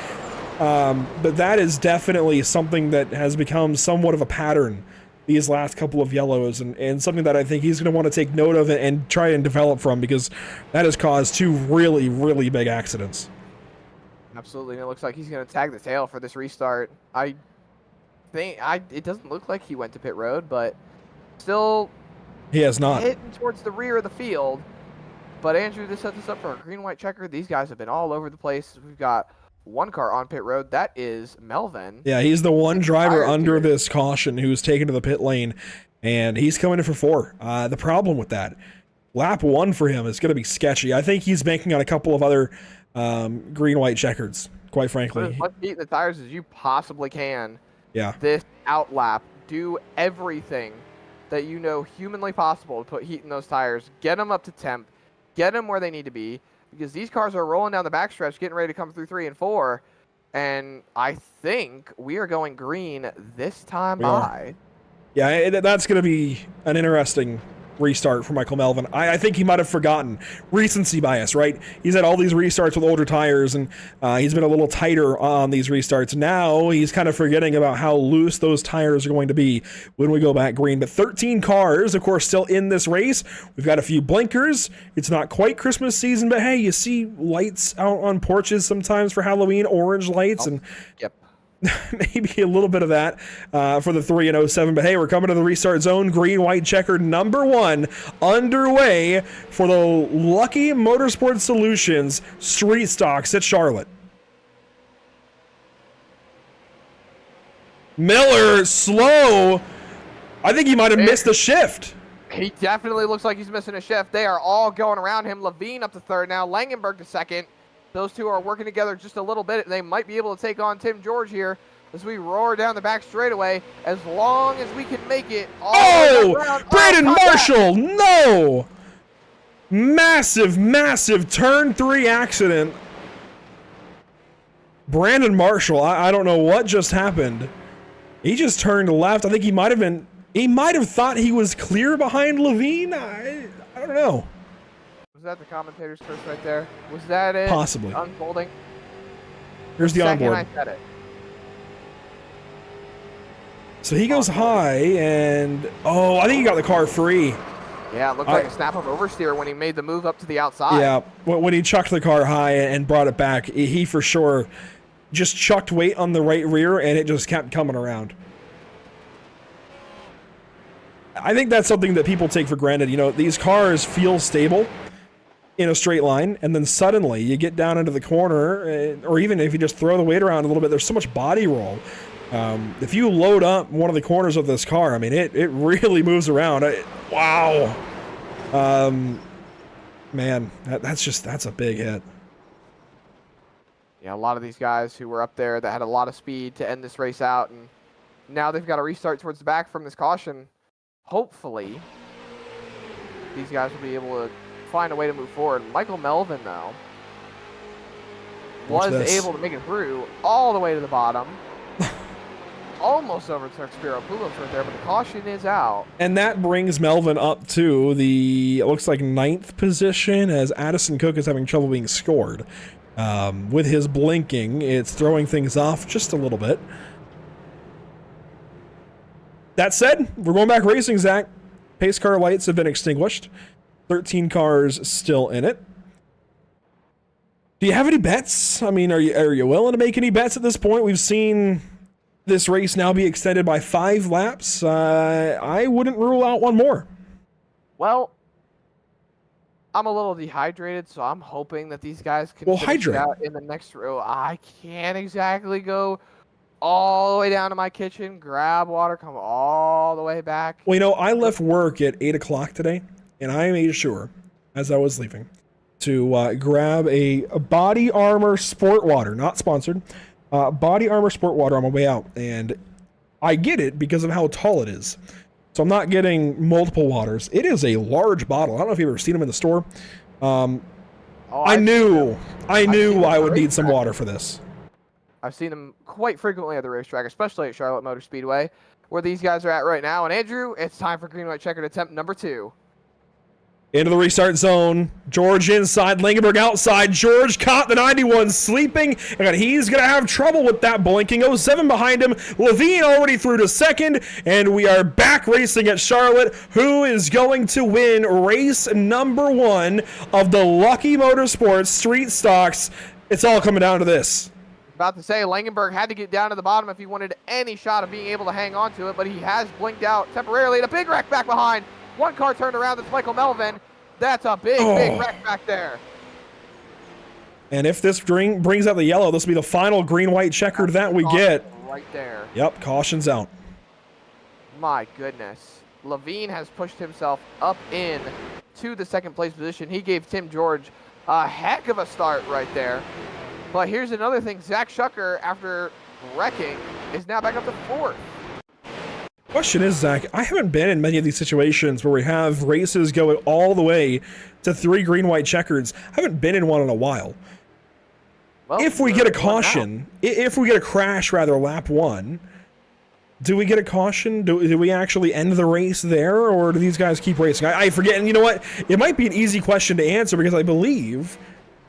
But that is definitely something that has become somewhat of a pattern these last couple of yellows, and something that I think he's going to want to take note of and try and develop from, because that has caused 2 really, really big accidents. Absolutely, and it looks like he's going to tag the tail for this restart. I think it doesn't look like he went to pit road, but still he has not. Hitting towards the rear of the field. But Andrew, this sets us up for a green-white checker. These guys have been all over the place. We've got 1 car on pit road. That is Melvin. Yeah, he's the one driver under this caution who's taken to the pit lane, and he's coming in for 4. The problem with that, lap 1 for him is going to be sketchy. I think he's banking on a couple of other green-white checkers, quite frankly. Put as much heat in the tires as you possibly can. Yeah. This outlap. do everything that you know humanly possible to put heat in those tires, get them up to temp, get them where they need to be, because these cars are rolling down the backstretch, getting ready to come through 3 and 4, and I think we are going green this time by. Yeah, that's going to be an interesting restart for Michael Melvin. I think he might have forgotten recency bias, right? He's had all these restarts with older tires, and he's been a little tighter on these restarts. Now he's kind of forgetting about how loose those tires are going to be when we go back green. But 13 cars, of course, still in this race. We've got a few blinkers. It's not quite Christmas season, but hey, you see lights out on porches sometimes for Halloween, orange lights, and Yep. maybe a little bit of that for the 3 and 07. But hey, we're coming to the restart zone. Green, white, checkered number 1 underway for the Lucky Motorsports Solutions Street Stocks at Charlotte. Miller, slow. I think he might have missed the shift. He definitely looks like he's missing a shift. They are all going around him. Levine up to 3rd now. Langenberg to 2nd. Those two are working together just a little bit. They might be able to take on Tim George here as we roar down the back straightaway, as long as we can make it all the way around. Brandon Marshall, no! Massive, massive turn 3 accident. Brandon Marshall, I don't know what just happened. He just turned left. I think he might have thought he was clear behind Levine. I don't know. Was that the commentator's curse right there? Was that it? Possibly. Unfolding? Here's the onboard. I said it. So he goes high, and I think he got the car free. Yeah, it looked like a snap of oversteer when he made the move up to the outside. Yeah, when he chucked the car high and brought it back, he for sure just chucked weight on the right rear, and it just kept coming around. I think that's something that people take for granted. You know, these cars feel stable in a straight line, and then suddenly you get down into the corner, or even if you just throw the weight around a little bit, there's so much body roll. If you load up one of the corners of this car, I mean, it really moves around. Wow. Man, that's a big hit. Yeah, a lot of these guys who were up there that had a lot of speed to end this race out, and now they've got to restart towards the back from this caution. Hopefully, these guys will be able to find a way to move forward. Michael Melvin, though, was able to make it through all the way to the bottom. Almost overtook Spiro Poulos right there, but the caution is out. And that brings Melvin up to it looks like 9th position, as Addison Cook is having trouble being scored. With his blinking, it's throwing things off just a little bit. That said, we're going back racing, Zach. Pace car lights have been extinguished. 13 cars still in it. Do you have any bets? I mean, are you willing to make any bets at this point? We've seen this race now be extended by 5 laps. I wouldn't rule out one more. Well, I'm a little dehydrated, so I'm hoping that these guys can finish it out in the next row. I can't exactly go all the way down to my kitchen, grab water, come all the way back. Well, you know, I left work at 8 o'clock today, and I made sure, as I was leaving, to grab a Body Armor Sport Water, not sponsored, Body Armor Sport Water on my way out. And I get it because of how tall it is. So I'm not getting multiple waters. It is a large bottle. I don't know if you've ever seen them in the store. I knew I would need some water for this. I've seen them quite frequently at the racetrack, especially at Charlotte Motor Speedway, where these guys are at right now. And Andrew, it's time for green, white, checkered attempt number 2. Into the restart zone. George inside, Langenberg outside. George caught the 91 sleeping, and he's going to have trouble with that blinking. 07 behind him. Levine already through to 2nd, and we are back racing at Charlotte. Who is going to win race number 1 of the Lucky Motorsports Street Stocks? It's all coming down to this. About to say, Langenberg had to get down to the bottom if he wanted any shot of being able to hang on to it, but he has blinked out temporarily, and a big wreck back behind. One car turned around. That's Michael Melvin. That's a big wreck back there. And if this brings out the yellow, this will be the final green, white, checkered that we get. Right there. Yep, caution's out. My goodness. Levine has pushed himself up in to the 2nd place position. He gave Tim George a heck of a start right there. But here's another thing. Zach Shucker, after wrecking, is now back up to 4th. Question is, Zach, I haven't been in many of these situations where we have races go all the way to 3 green-white checkers. I haven't been in one in a while. Well, If we get a caution, if we get a crash, rather, lap 1, do we get a caution? Do we actually end the race there, or do these guys keep racing? I forget, and you know what? It might be an easy question to answer because I believe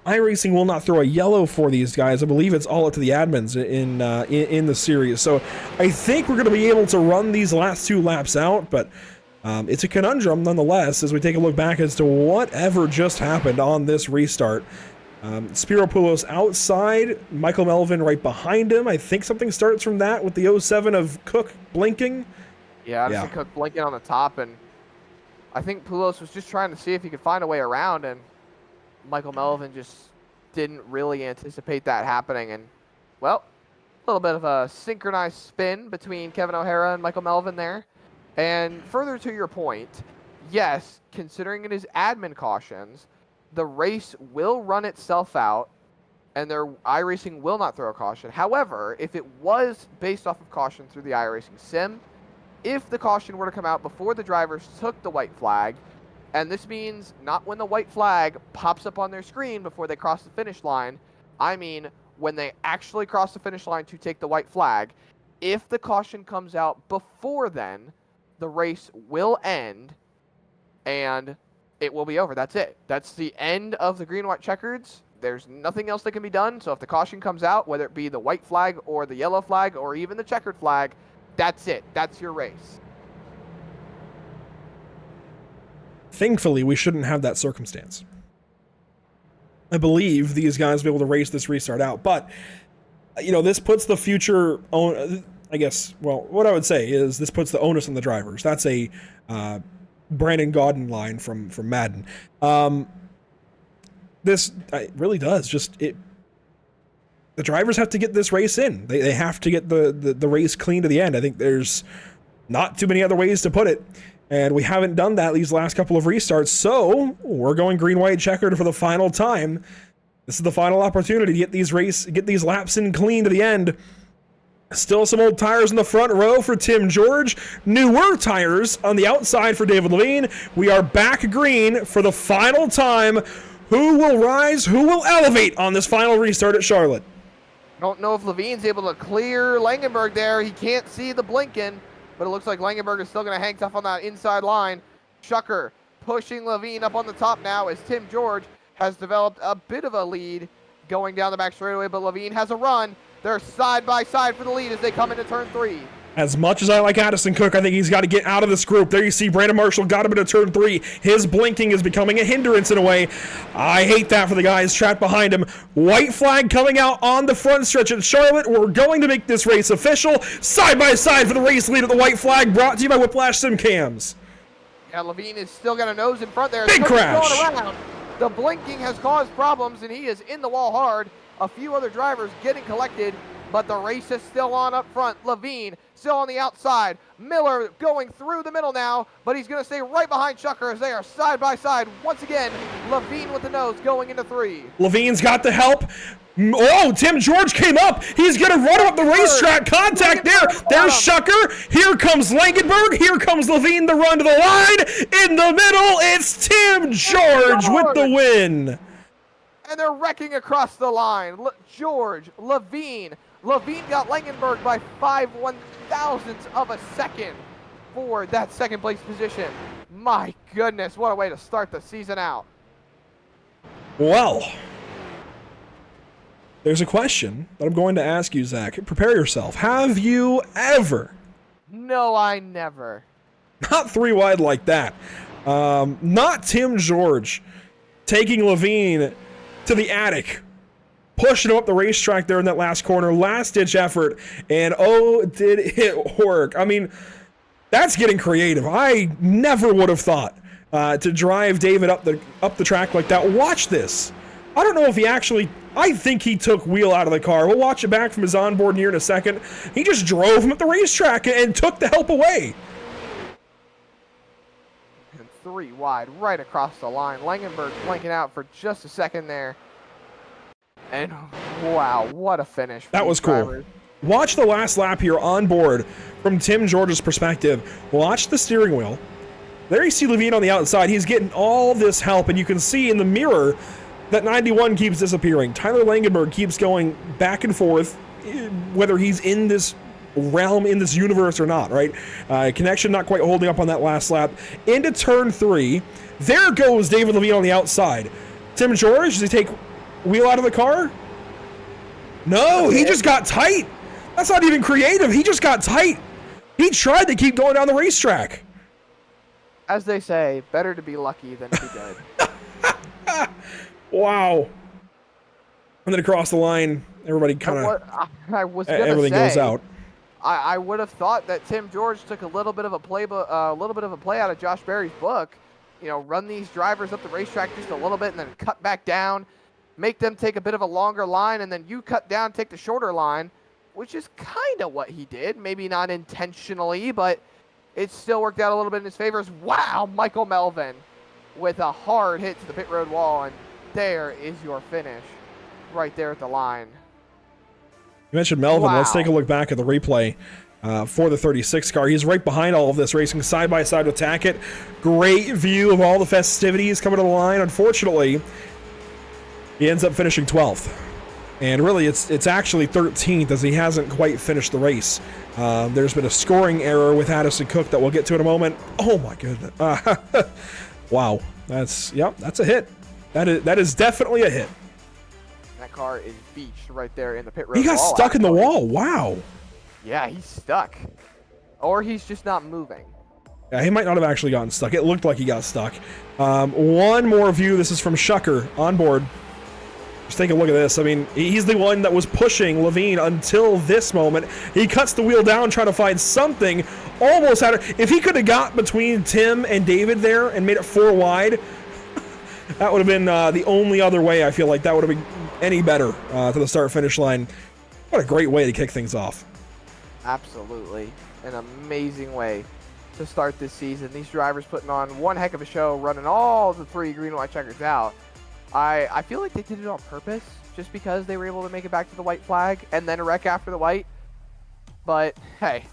iRacing will not throw a yellow for these guys. I believe it's all up to the admins in the series. So I think we're going to be able to run these last 2 laps out, but it's a conundrum nonetheless as we take a look back as to whatever just happened on this restart. Spiropoulos outside, Michael Melvin right behind him. I think something starts from that with the 07 of Cook blinking. Yeah, just Cook blinking on the top, and I think Poulos was just trying to see if he could find a way around, and Michael Melvin just didn't really anticipate that happening. And, well, a little bit of a synchronized spin between Kevin O'Hara and Michael Melvin there. And further to your point, yes, considering it is admin cautions, the race will run itself out, and their iRacing will not throw a caution. However, if it was based off of caution through the iRacing sim, if the caution were to come out before the drivers took the white flag, and this means not when the white flag pops up on their screen before they cross the finish line, I mean when they actually cross the finish line to take the white flag, if the caution comes out before then, the race will end, and it will be over. That's it. That's the end of the green-white checkers. There's nothing else that can be done. So if the caution comes out, whether it be the white flag or the yellow flag or even the checkered flag, that's it. That's your race. Thankfully, we shouldn't have that circumstance. I believe these guys will be able to race this restart out, but you know, this puts the future on, I guess, well, what I would say is this puts the onus on the drivers. That's a Brandon Gaudin line from Madden. This it really does the drivers have to get this race in. They have to get the race clean to the end. I think there's not too many other ways to put it. And we haven't done that these last couple of restarts, so we're going green-white checkered for the final time. This is the final opportunity to get these laps in clean to the end. Still some old tires in the front row for Tim George. Newer tires on the outside for David Levine. We are back green for the final time. Who will rise? Who will elevate on this final restart at Charlotte? Don't know if Levine's able to clear Langenberg there. He can't see the blinking, but it looks like Langenberg is still going to hang tough on that inside line. Schucker pushing Levine up on the top now as Tim George has developed a bit of a lead going down the back straightaway, but Levine has a run. They're side by side for the lead as they come into turn 3. As much as I like Addison Cook, I think he's got to get out of this group. There you see Brandon Marshall got him into turn 3. His blinking is becoming a hindrance in a way. I hate that for the guys trapped behind him. White flag coming out on the front stretch at Charlotte. We're going to make this race official. Side by side for the race lead at the white flag, brought to you by Whiplash Sim Cams. Yeah, Levine is still got a nose in front there. Big crash. Going around. The blinking has caused problems, and he is in the wall hard. A few other drivers getting collected, but the race is still on up front. Levine still on the outside. Miller going through the middle now, but he's going to stay right behind Schucker as they are side by side. Once again, Levine with the nose going into 3. Levine's got the help. Oh, Tim George came up. He's going to run him up the racetrack. Contact there. There's Schucker. Here comes Langenberg. Here comes Levine, the run to the line. In the middle, it's Tim George with the win. And they're wrecking across the line. George, Levine. Levine got Langenberg by 5/1000ths of a second for that second place position. My goodness, what a way to start the season out. Well, there's a question that I'm going to ask you, Zach. Prepare yourself. Have you ever? No, I never. Not 3 wide like that. Not Tim George taking Levine to the attic, pushing him up the racetrack there in that last corner, last-ditch effort, and oh, did it work. I mean, that's getting creative. I never would have thought to drive David up the track like that. Watch this. I don't know if he actually, I think he took wheel out of the car. We'll watch it back from his onboard here in a second. He just drove him up the racetrack and took the help away. 3 wide, right across the line. Langenberg blinking out for just a second there. And wow, what a finish. That was cool. Watch the last lap here on board from Tim George's perspective. Watch the steering wheel. There you see Levine on the outside. He's getting all this help, and you can see in the mirror that 91 keeps disappearing. Tyler Langenberg keeps going back and forth, whether he's in this realm, in this universe or not, right? Connection not quite holding up on that last lap. Into turn 3. There goes David Levine on the outside. Tim George, does he take wheel out of the car? No, he just got tight. That's not even creative. He just got tight. He tried to keep going down the racetrack. As they say, better to be lucky than to be good. Wow. And then across the line, everybody kind of, everything goes out. I would have thought that Tim George took a little bit of a play out of Josh Berry's book. You know, run these drivers up the racetrack just a little bit and then cut back down, make them take a bit of a longer line, and then you cut down, take the shorter line, which is kind of what he did. Maybe not intentionally, but it still worked out a little bit in his favor. Wow, Michael Melvin with a hard hit to the pit road wall, and there is your finish right there at the line. You mentioned Melvin. Wow. Let's take a look back at the replay for the 36 car. He's right behind all of this, racing side by side with Tackett. Great view of all the festivities coming to the line. Unfortunately, he ends up finishing 12th. And really, it's actually 13th, as he hasn't quite finished the race. There's been a scoring error with Addison Cook that we'll get to in a moment. Oh my goodness. Wow. That's a hit. That is definitely a hit. That car is beached right there in the pit road. He got stuck in the wall. Wow. Yeah, he's stuck. Or he's just not moving. Yeah, he might not have actually gotten stuck. It looked like he got stuck. One more view. This is from Shucker on board. Just take a look at this. I mean, he's the one that was pushing Levine until this moment. He cuts the wheel down, trying to find something. Almost out of. If he could have got between Tim and David there and made it 4 wide, that would have been the only other way. I feel like that would have been any better to the start-finish line. What a great way to kick things off. Absolutely. An amazing way to start this season. These drivers putting on one heck of a show, running all the 3 green and white checkers out. I feel like they did it on purpose, just because they were able to make it back to the white flag and then a wreck after the white. But, hey,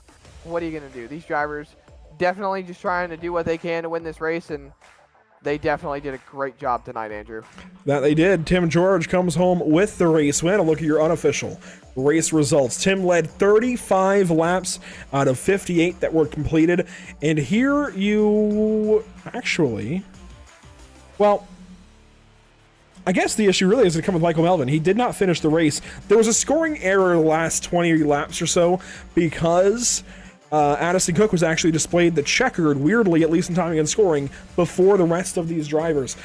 what are you going to do? These drivers definitely just trying to do what they can to win this race, and they definitely did a great job tonight, Andrew. That they did. Tim George comes home with the race win. A look at your unofficial race results. Tim led 35 laps out of 58 that were completed. And here you actually, well, I guess the issue really is going to come with Michael Melvin. He did not finish the race. There was a scoring error the last 20 laps or so because Addison Cook was actually displayed the checkered, weirdly, at least in timing and scoring, before the rest of these drivers.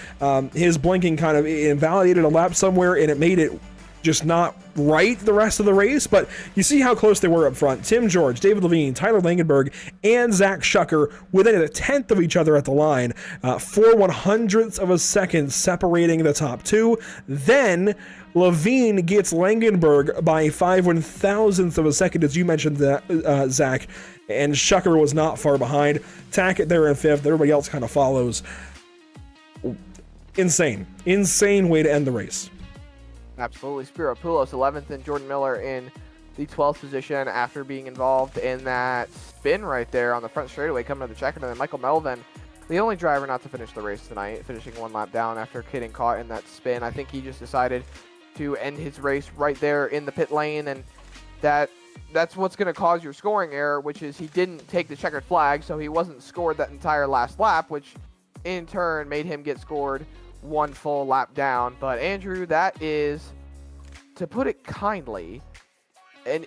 His blinking kind of invalidated a lap somewhere, and it made it just not right the rest of the race. But you see how close they were up front. Tim George, David Levine, Tyler Langenberg, and Zach Shucker within a tenth of each other at the line. 4 100ths of a second separating the top 2. Then Levine gets Langenberg by 5 1,000ths of a second, as you mentioned, Zach. And Shucker was not far behind. Tackett there in 5th. Everybody else kind of follows. Insane way to end the race. Absolutely. Spiro Poulos 11th and Jordan Miller in the 12th position after being involved in that spin right there on the front straightaway coming to the checker. And then Michael Melvin, the only driver not to finish the race tonight, finishing 1 lap down after getting caught in that spin. I think he just decided to end his race right there in the pit lane, and that's what's going to cause your scoring error, which is he didn't take the checkered flag, so he wasn't scored that entire last lap, which in turn made him get scored 1 full lap down. But Andrew, that is, to put it kindly, an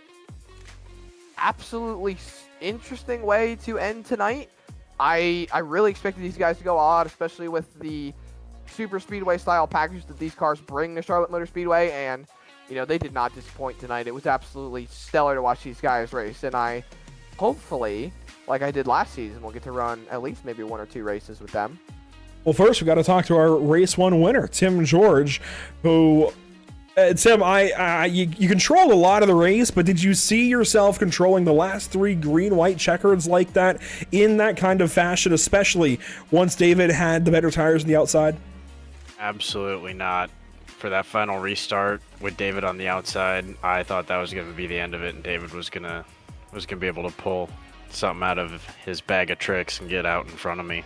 absolutely interesting way to end tonight. I really expected these guys to go all out, especially with the super speedway style package that these cars bring to Charlotte Motor Speedway, and you know, they did not disappoint tonight. It was absolutely stellar to watch these guys race, and I hopefully, like I did last season, will get to run at least maybe 1 or 2 races with them. Well, first, we've got to talk to our race 1 winner, Tim George, who, Tim, you controlled a lot of the race, but did you see yourself controlling the last 3 green-white checkers like that in that kind of fashion, especially once David had the better tires on the outside? Absolutely not. for that final restart with David on the outside, I thought that was going to be the end of it, and David was gonna be able to pull something out of his bag of tricks and get out in front of me.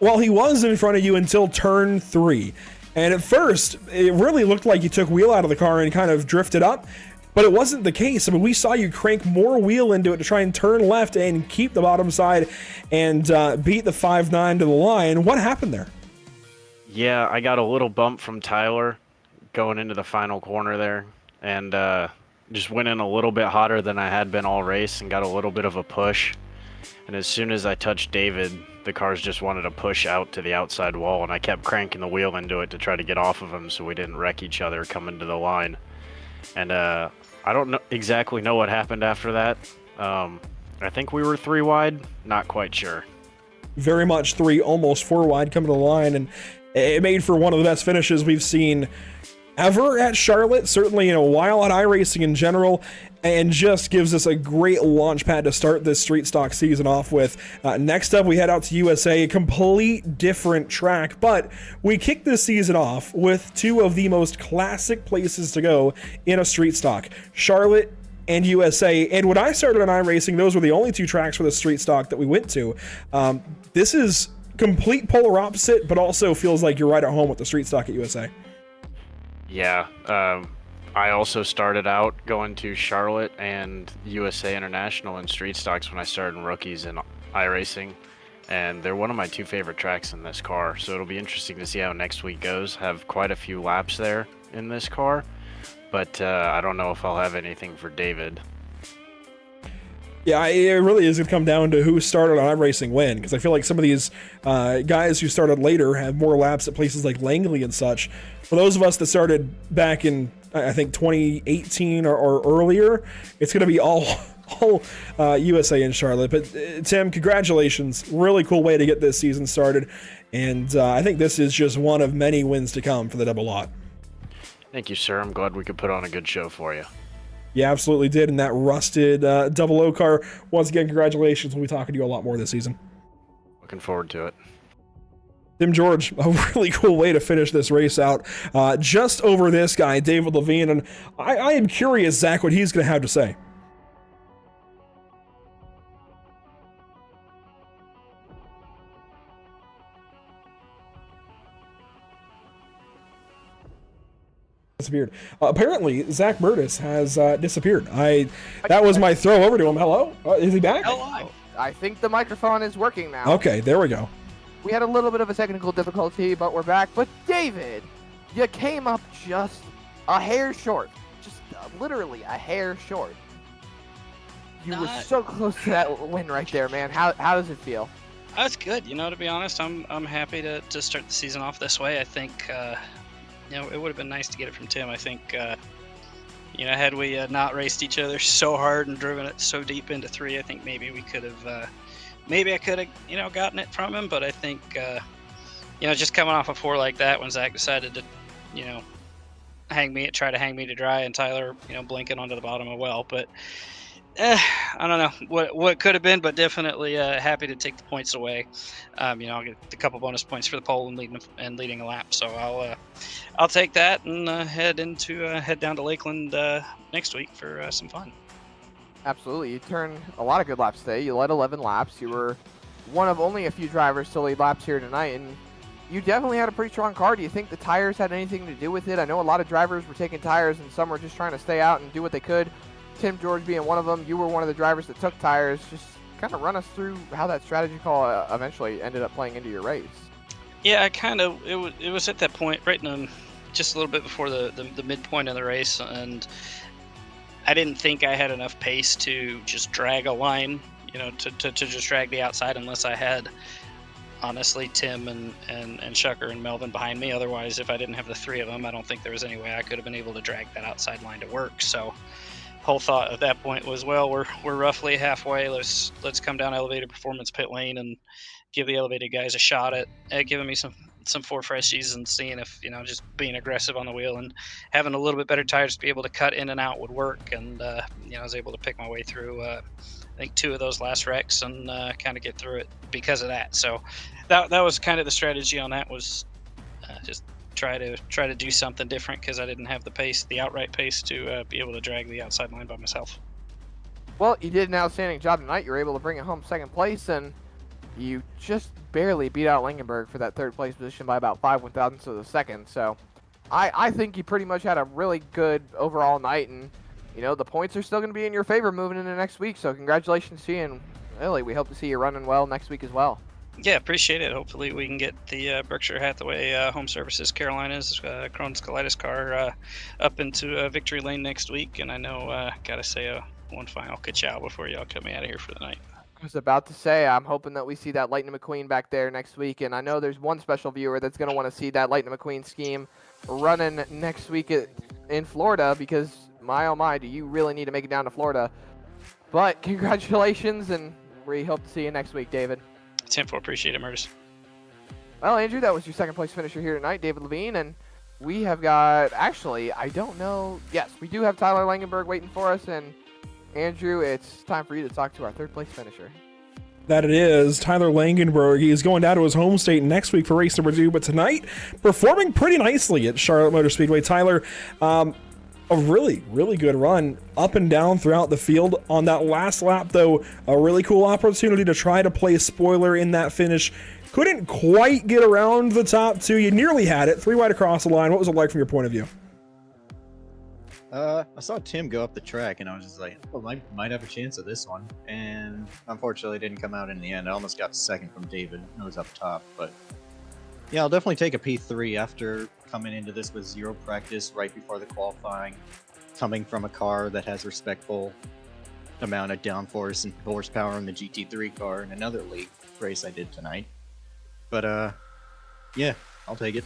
Well, he was in front of you until turn 3. And at first, it really looked like you took wheel out of the car and kind of drifted up, but it wasn't the case. I mean, we saw you crank more wheel into it to try and turn left and keep the bottom side and beat the 5.9 to the line. What happened there? Yeah, I got a little bump from Tyler going into the final corner there, and just went in a little bit hotter than I had been all race and got a little bit of a push. And as soon as I touched David, the cars just wanted to push out to the outside wall, and I kept cranking the wheel into it to try to get off of him so we didn't wreck each other coming to the line. And I don't exactly know what happened after that. I think we were 3 wide, not quite sure. Very much 3, almost 4 wide coming to the line, and it made for one of the best finishes we've seen ever at Charlotte, certainly in a while at iRacing in general, and just gives us a great launch pad to start this street stock season off with. Next up, we head out to USA, a complete different track, but we kick this season off with 2 of the most classic places to go in a street stock, Charlotte and USA. And when I started on iRacing, those were the only 2 tracks for the street stock that we went to. This is complete polar opposite, but also feels like you're right at home with the street stock at USA. Yeah, I also started out going to Charlotte and USA International in street stocks when I started in rookies in iRacing, and they're one of my 2 favorite tracks in this car, so it'll be interesting to see how next week goes. Have quite a few laps there in this car, but I don't know if I'll have anything for David. Yeah, it really is going to come down to who started on iRacing when, because I feel like some of these guys who started later have more laps at places like Langley and such. For those of us that started back in, I think, 2018 or earlier, it's going to be all USA and Charlotte. But Tim, congratulations. Really cool way to get this season started. And I think this is just one of many wins to come for the Double Lot. Thank you, sir. I'm glad we could put on a good show for you. You absolutely did, in that rusted Double O car. Once again, congratulations. We'll be talking to you a lot more this season. Looking forward to it. Tim George, a really cool way to finish this race out. Just over this guy, David Levine, and I am curious, Zach, what he's going to have to say. Disappeared. Apparently, Zach Burtis has disappeared. That was my throw over to him. Hello? Is he back? Hello. I think the microphone is working now. Okay, there we go. We had a little bit of a technical difficulty, but we're back. But David, you came up just a hair short. Just literally a hair short. You were so close to that win right there, man. How does it feel? That's good. You know, to be honest, I'm happy to start the season off this way. I think it would have been nice to get it from Tim. I think had we not raced each other so hard and driven it so deep into 3, I think maybe we could have maybe I could have gotten it from him. But I think just coming off a 4 like that, when Zach decided to try to hang me to dry, and Tyler blinking onto the bottom of well, but I don't know what could have been, but definitely happy to take the points away. I'll get a couple bonus points for the pole and leading a lap, so I'll take that and head down to Lakeland next week for some fun. Absolutely, you turned a lot of good laps today. You led 11 laps. You were one of only a few drivers to lead laps here tonight, and you definitely had a pretty strong car. Do you think the tires had anything to do with it? I know a lot of drivers were taking tires, and some were just trying to stay out and do what they could. Tim George being one of them. You were one of the drivers that took tires. Just kind of run us through how that strategy call eventually ended up playing into your race. Yeah, it was at that point, right in just a little bit before the midpoint of the race, and I didn't think I had enough pace to just drag a line, to just drag the outside, unless I had, honestly, Tim and Shucker and Melvin behind me. Otherwise, if I didn't have the 3 of them, I don't think there was any way I could have been able to drag that outside line to work. So whole thought at that point was, well, we're roughly halfway. Let's come down Elevated Performance pit lane and give the Elevated guys a shot at giving me some 4 freshies and seeing if just being aggressive on the wheel and having a little bit better tires to be able to cut in and out would work. And I was able to pick my way through I think 2 of those last wrecks and kind of get through it because of that. So that was kind of the strategy on that, was just try to do something different because I didn't have the outright pace to be able to drag the outside line by myself. Well, you did an outstanding job tonight. You were able to bring it home second place, and you just barely beat out Langenberg for that third place position by about 5/1000ths of a second. So I think you pretty much had a really good overall night, and the points are still going to be in your favor moving into next week. So congratulations to you, and really we hope to see you running well next week as well. Yeah, appreciate it. Hopefully we can get the Berkshire Hathaway Home Services Carolinas Cronus Colitis car up into victory lane next week. And I know, gotta say one final ka-chow before y'all cut me out of here for the night. I was about to say, I'm hoping that we see that Lightning McQueen back there next week. And I know there's one special viewer that's going to want to see that Lightning McQueen scheme running next week in Florida, because my oh my, do you really need to make it down to Florida. But congratulations, and we hope to see you next week, David. 10-4, appreciate it, Murtis. Well, Andrew, that was your second place finisher here tonight, David Levine, and we have got, actually, I don't know, yes, we do have Tyler Langenberg waiting for us, and Andrew, it's time for you to talk to our third place finisher. That it is, Tyler Langenberg. He's going down to his home state next week for race number 2, but tonight, performing pretty nicely at Charlotte Motor Speedway. Tyler, a really, really good run up and down throughout the field. On that last lap, though, a really cool opportunity to try to play spoiler in that finish. Couldn't quite get around the top two. You nearly had it. 3 wide across the line. What was it like from your point of view? I saw Tim go up the track, and I was just like, oh, might have a chance of this one. And unfortunately, it didn't come out in the end. I almost got second from David. I was up top, but yeah, I'll definitely take a P3 after coming into this with 0 practice right before the qualifying, coming from a car that has respectful amount of downforce and horsepower in the GT3 car in another league race I did tonight. But yeah, I'll take it.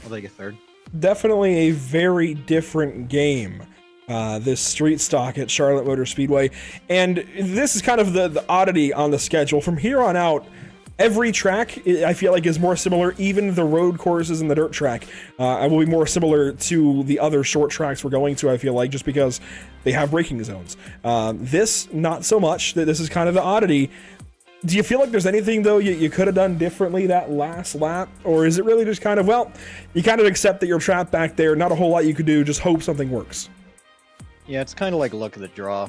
I'll take a third. Definitely a very different game, this street stock at Charlotte Motor Speedway. And this is kind of the oddity on the schedule. From here on out, every track, I feel like, is more similar. Even the road courses and the dirt track will be more similar to the other short tracks we're going to, I feel like, just because they have braking zones. This, not so much. This is kind of the oddity. Do you feel like there's anything, though, you could have done differently that last lap? Or is it really just kind of, well, you kind of accept that you're trapped back there, not a whole lot you could do, just hope something works? Yeah, it's kind of like luck of the draw.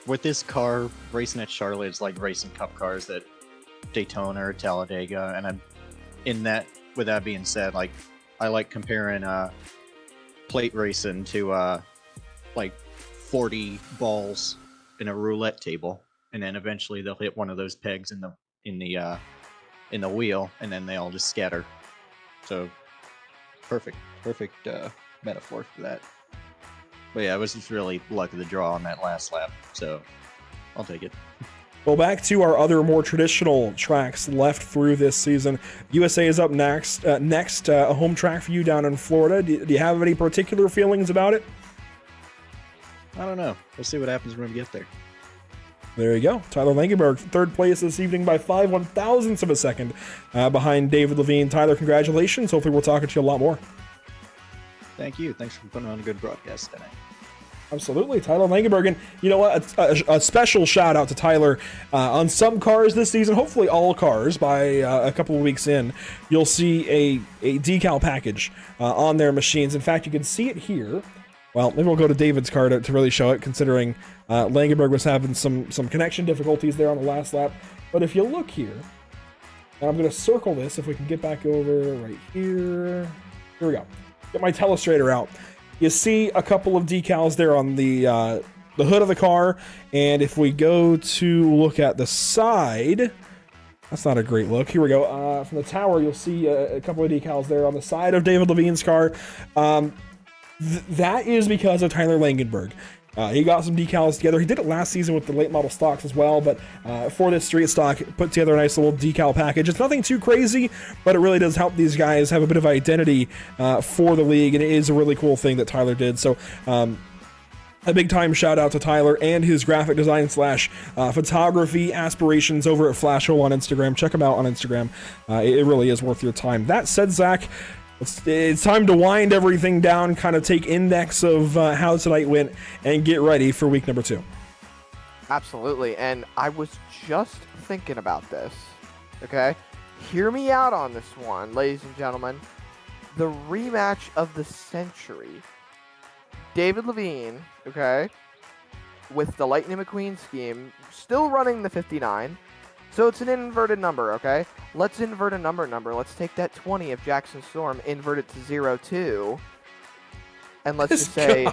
With this car, racing at Charlotte is like racing cup cars at Daytona or Talladega, and with that being said, like, I like comparing plate racing to like 40 balls in a roulette table, and then eventually they'll hit one of those pegs in the wheel, and then they all just scatter. So perfect metaphor for that. But yeah, it was just really luck of the draw on that last lap, so I'll take it. Well, back to our other more traditional tracks left through this season. USA is up next. A home track for you down in Florida. Do you have any particular feelings about it? I don't know. We'll see what happens when we get there. There you go. Tyler Langenberg, third place this evening by 5/1000ths of a second behind David Levine. Tyler, congratulations. Hopefully we'll talk to you a lot more. Thank you. Thanks for putting on a good broadcast tonight. Absolutely, Tyler Langenberg. And you know what? A special shout out to Tyler. On some cars this season, hopefully all cars, by a couple of weeks in, you'll see a decal package on their machines. In fact, you can see it here. Well, maybe we'll go to David's car to really show it, considering Langenberg was having some connection difficulties there on the last lap. But if you look here, and I'm going to circle this, if we can get back over right here. Here we go. Get my telestrator out. You see a couple of decals there on the hood of the car, and if we go to look at the side, that's not a great look. Here we go. From the tower, you'll see a couple of decals there on the side of David Levine's car. That is because of Tyler Langenberg. He got some decals together. He did it last season with the late model stocks as well, but for this street stock, put together a nice little decal package. It's nothing too crazy, but it really does help these guys have a bit of identity for the league, and it is a really cool thing that Tyler did. So a big time shout out to Tyler and his graphic design / photography aspirations over at Flashhole on Instagram. Check him out on Instagram. It really is worth your time. That said, Zach, it's time to wind everything down, kind of take index of how tonight went, and get ready for week number 2. Absolutely, and I was just thinking about this, okay? Hear me out on this one, ladies and gentlemen. The rematch of the century. David Levine, okay, with the Lightning McQueen scheme, still running the 59. So it's an inverted number, okay? Let's invert a number. Let's take that 20 of Jackson Storm, invert it to 0-2. And let's just say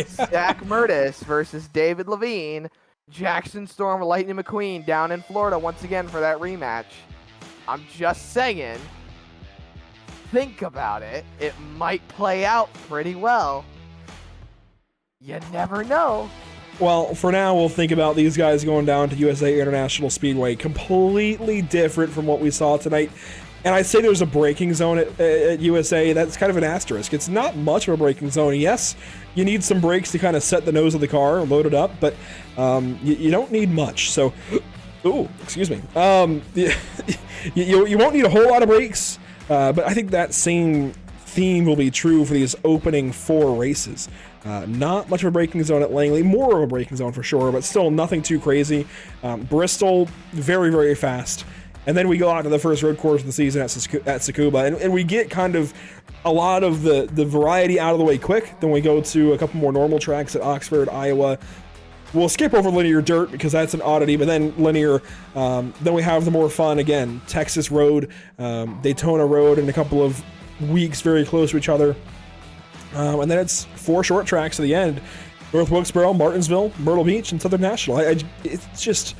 Zach Murtis versus David Levine, Jackson Storm, Lightning McQueen down in Florida once again for that rematch. I'm just saying, think about it. It might play out pretty well. You never know. Well, for now, we'll think about these guys going down to USA International Speedway. Completely different from what we saw tonight. And I'd say there's a braking zone at USA. That's kind of an asterisk. It's not much of a braking zone. Yes, you need some brakes to kind of set the nose of the car, load it up, but you don't need much. So, ooh, excuse me. You won't need a whole lot of brakes, but I think that same theme will be true for these opening 4 races. Not much of a braking zone at Langley, more of a braking zone for sure, but still nothing too crazy. Bristol, very, very fast. And then we go out to the first road course of the season at Tsukuba, and we get kind of a lot of the variety out of the way quick. Then we go to a couple more normal tracks at Oxford, Iowa. We'll skip over linear dirt because that's an oddity, but then linear, then we have the more fun, again, Texas Road, Daytona Road, and a couple of weeks very close to each other. And then it's 4 short tracks at the end. North Wilkesboro, Martinsville, Myrtle Beach, and Southern National. It's just,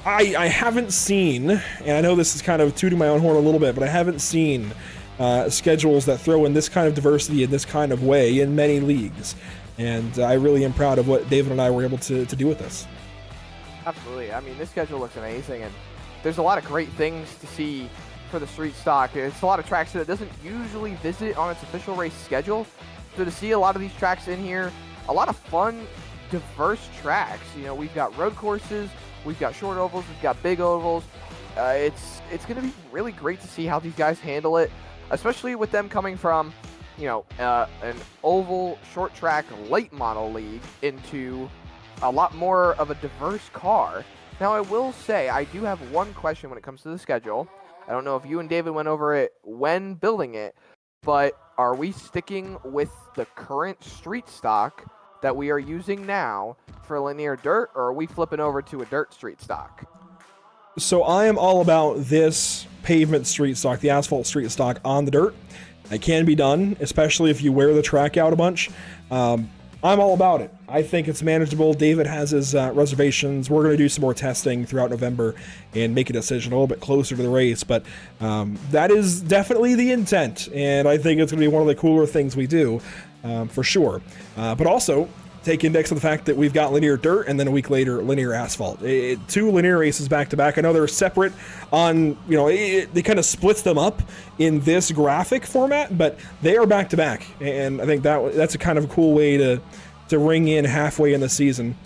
I haven't seen, and I know this is kind of tooting my own horn a little bit, but I haven't seen schedules that throw in this kind of diversity in this kind of way in many leagues. And I really am proud of what David and I were able to do with this. Absolutely. I mean, this schedule looks amazing, and there's a lot of great things to see for the street stock. It's a lot of tracks that it doesn't usually visit on its official race schedule. So to see a lot of these tracks in here, a lot of fun, diverse tracks. You know, we've got road courses, we've got short ovals, we've got big ovals. It's going to be really great to see how these guys handle it, especially with them coming from, you know, an oval short track late model league into a lot more of a diverse car. Now, I will say, I do have one question when it comes to the schedule. I don't know if you and David went over it when building it, but are we sticking with the current street stock that we are using now for linear dirt, or are we flipping over to a dirt street stock? So I am all about this pavement street stock, the asphalt street stock on the dirt. It can be done, especially if you wear the track out a bunch. I'm all about it. I think it's manageable. David has his reservations. We're going to do some more testing throughout November and make a decision a little bit closer to the race, but that is definitely the intent, and I think it's going to be one of the cooler things we do, for sure. But also, take index of the fact that we've got linear dirt and then a week later linear asphalt. 2 linear races back to back. I know they're separate on, you know, they kind of splits them up in this graphic format, but they are back to back, and I think that's a kind of a cool way to ring in halfway in the season.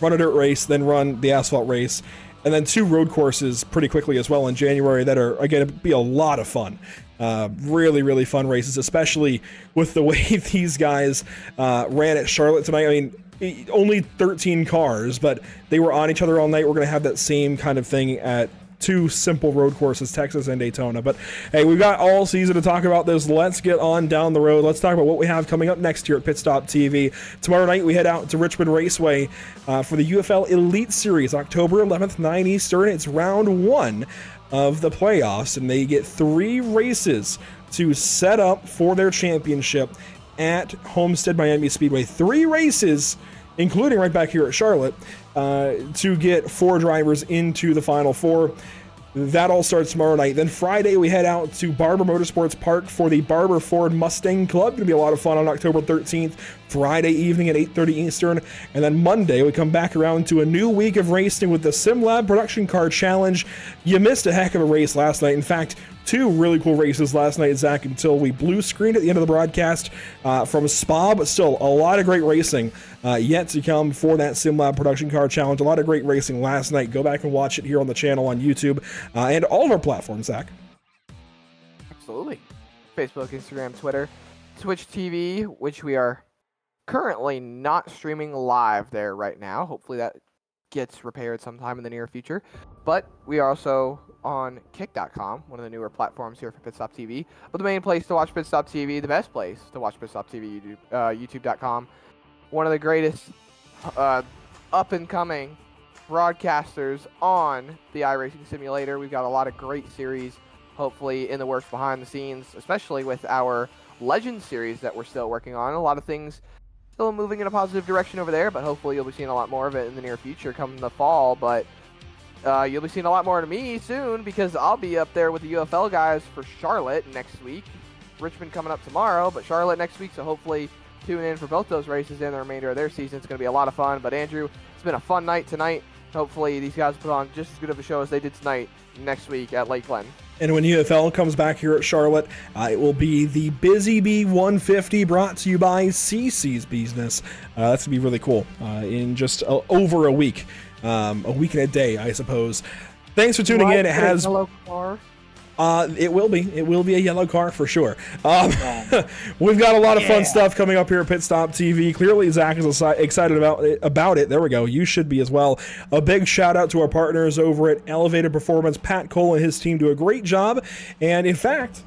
Run a dirt race, then run the asphalt race, and then 2 road courses pretty quickly as well in January that are going to be a lot of fun. Really, really fun races, especially with the way these guys ran at Charlotte tonight. I mean, only 13 cars, but they were on each other all night. We're going to have that same kind of thing at 2 simple road courses, Texas and Daytona. But hey, we've got all season to talk about this. Let's get on down the road. Let's talk about what we have coming up next here at Pit Stop TV. Tomorrow night, we head out to Richmond Raceway for the UFL Elite Series, October 11th, 9 Eastern. It's round 1 of the playoffs, and they get 3 races to set up for their championship at Homestead Miami Speedway. 3 races, including right back here at Charlotte, to get 4 drivers into the Final 4. That all starts tomorrow night. Then Friday, we head out to Barber Motorsports Park for the Barber Ford Mustang Club. Going to be a lot of fun on October 13th, Friday evening at 8:30 Eastern. And then Monday, we come back around to a new week of racing with the SimLab Production Car Challenge. You missed a heck of a race last night. In fact, 2 really cool races last night, Zach, until we blue screened at the end of the broadcast from Spa, but still a lot of great racing yet to come for that SimLab Production Car Challenge. A lot of great racing last night. Go back and watch it here on the channel on YouTube and all of our platforms, Zach. Absolutely. Facebook, Instagram, Twitter, Twitch TV, which we are currently not streaming live there right now. Hopefully that gets repaired sometime in the near future. But we are also on Kick.com, one of the newer platforms here for Pit Stop TV. But the main place to watch Pit Stop TV, the best place to watch Pit Stop TV, YouTube.com. One of the greatest up-and-coming broadcasters on the iRacing simulator. We've got a lot of great series, hopefully, in the works behind the scenes, especially with our Legends series that we're still working on. A lot of things still moving in a positive direction over there, but hopefully you'll be seeing a lot more of it in the near future come the fall. But you'll be seeing a lot more of me soon, because I'll be up there with the UFL guys for Charlotte next week. Richmond coming up tomorrow, but Charlotte next week, so hopefully tune in for both those races and the remainder of their season. It's going to be a lot of fun. But Andrew, it's been a fun night tonight. Hopefully these guys put on just as good of a show as they did tonight next week at Lake Glen. And when UFL comes back here at Charlotte, it will be the Busy Bee 150 brought to you by CC's Business. That's going to be really cool in just over a week. A week and a day, I suppose. Thanks for tuning in. It has... It will be a yellow car for sure. We've got a lot of fun stuff coming up here at Pit Stop TV. Clearly, Zach is excited about it. There we go. You should be as well. A big shout out to our partners over at Elevated Performance. Pat Cole and his team do a great job. And in fact,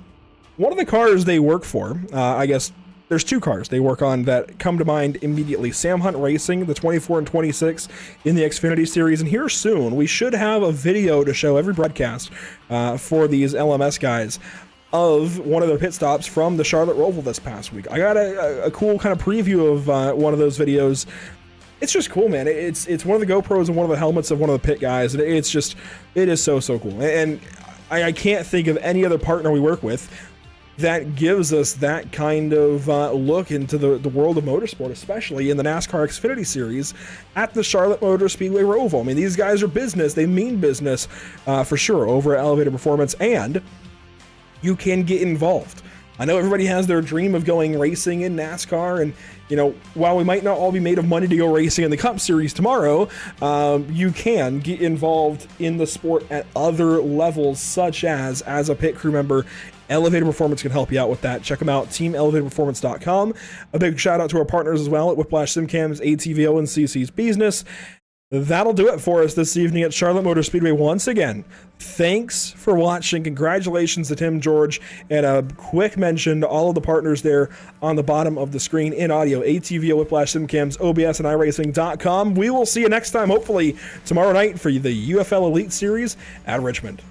one of the cars they work for, I guess there's two cars they work on that come to mind immediately. Sam Hunt Racing, the 24 and 26 in the Xfinity Series. And here soon, we should have a video to show every broadcast for these LMS guys of one of their pit stops from the Charlotte Roval this past week. I got a cool kind of preview of one of those videos. It's just cool, man. It's one of the GoPros and one of the helmets of one of the pit guys. And it is so cool. And I can't think of any other partner we work with that gives us that kind of look into the world of motorsport, especially in the NASCAR Xfinity Series at the Charlotte Motor Speedway Roval. I mean, these guys are business. They mean business for sure over at Elevated Performance, and you can get involved. I know everybody has their dream of going racing in NASCAR, and you know, while we might not all be made of money to go racing in the Cup Series tomorrow, you can get involved in the sport at other levels, such as a pit crew member. Elevated Performance can help you out with that. Check them out, teamelevatedperformance.com. A big shout out to our partners as well at Whiplash SimCams, ATVO, and CC's Business. That'll do it for us this evening at Charlotte Motor Speedway once again. Thanks for watching. Congratulations to Tim George, and a quick mention to all of the partners there on the bottom of the screen in audio: ATVO, Whiplash SimCams, OBS, and iRacing.com. We will see you next time, hopefully tomorrow night, for the UFL Elite Series at Richmond.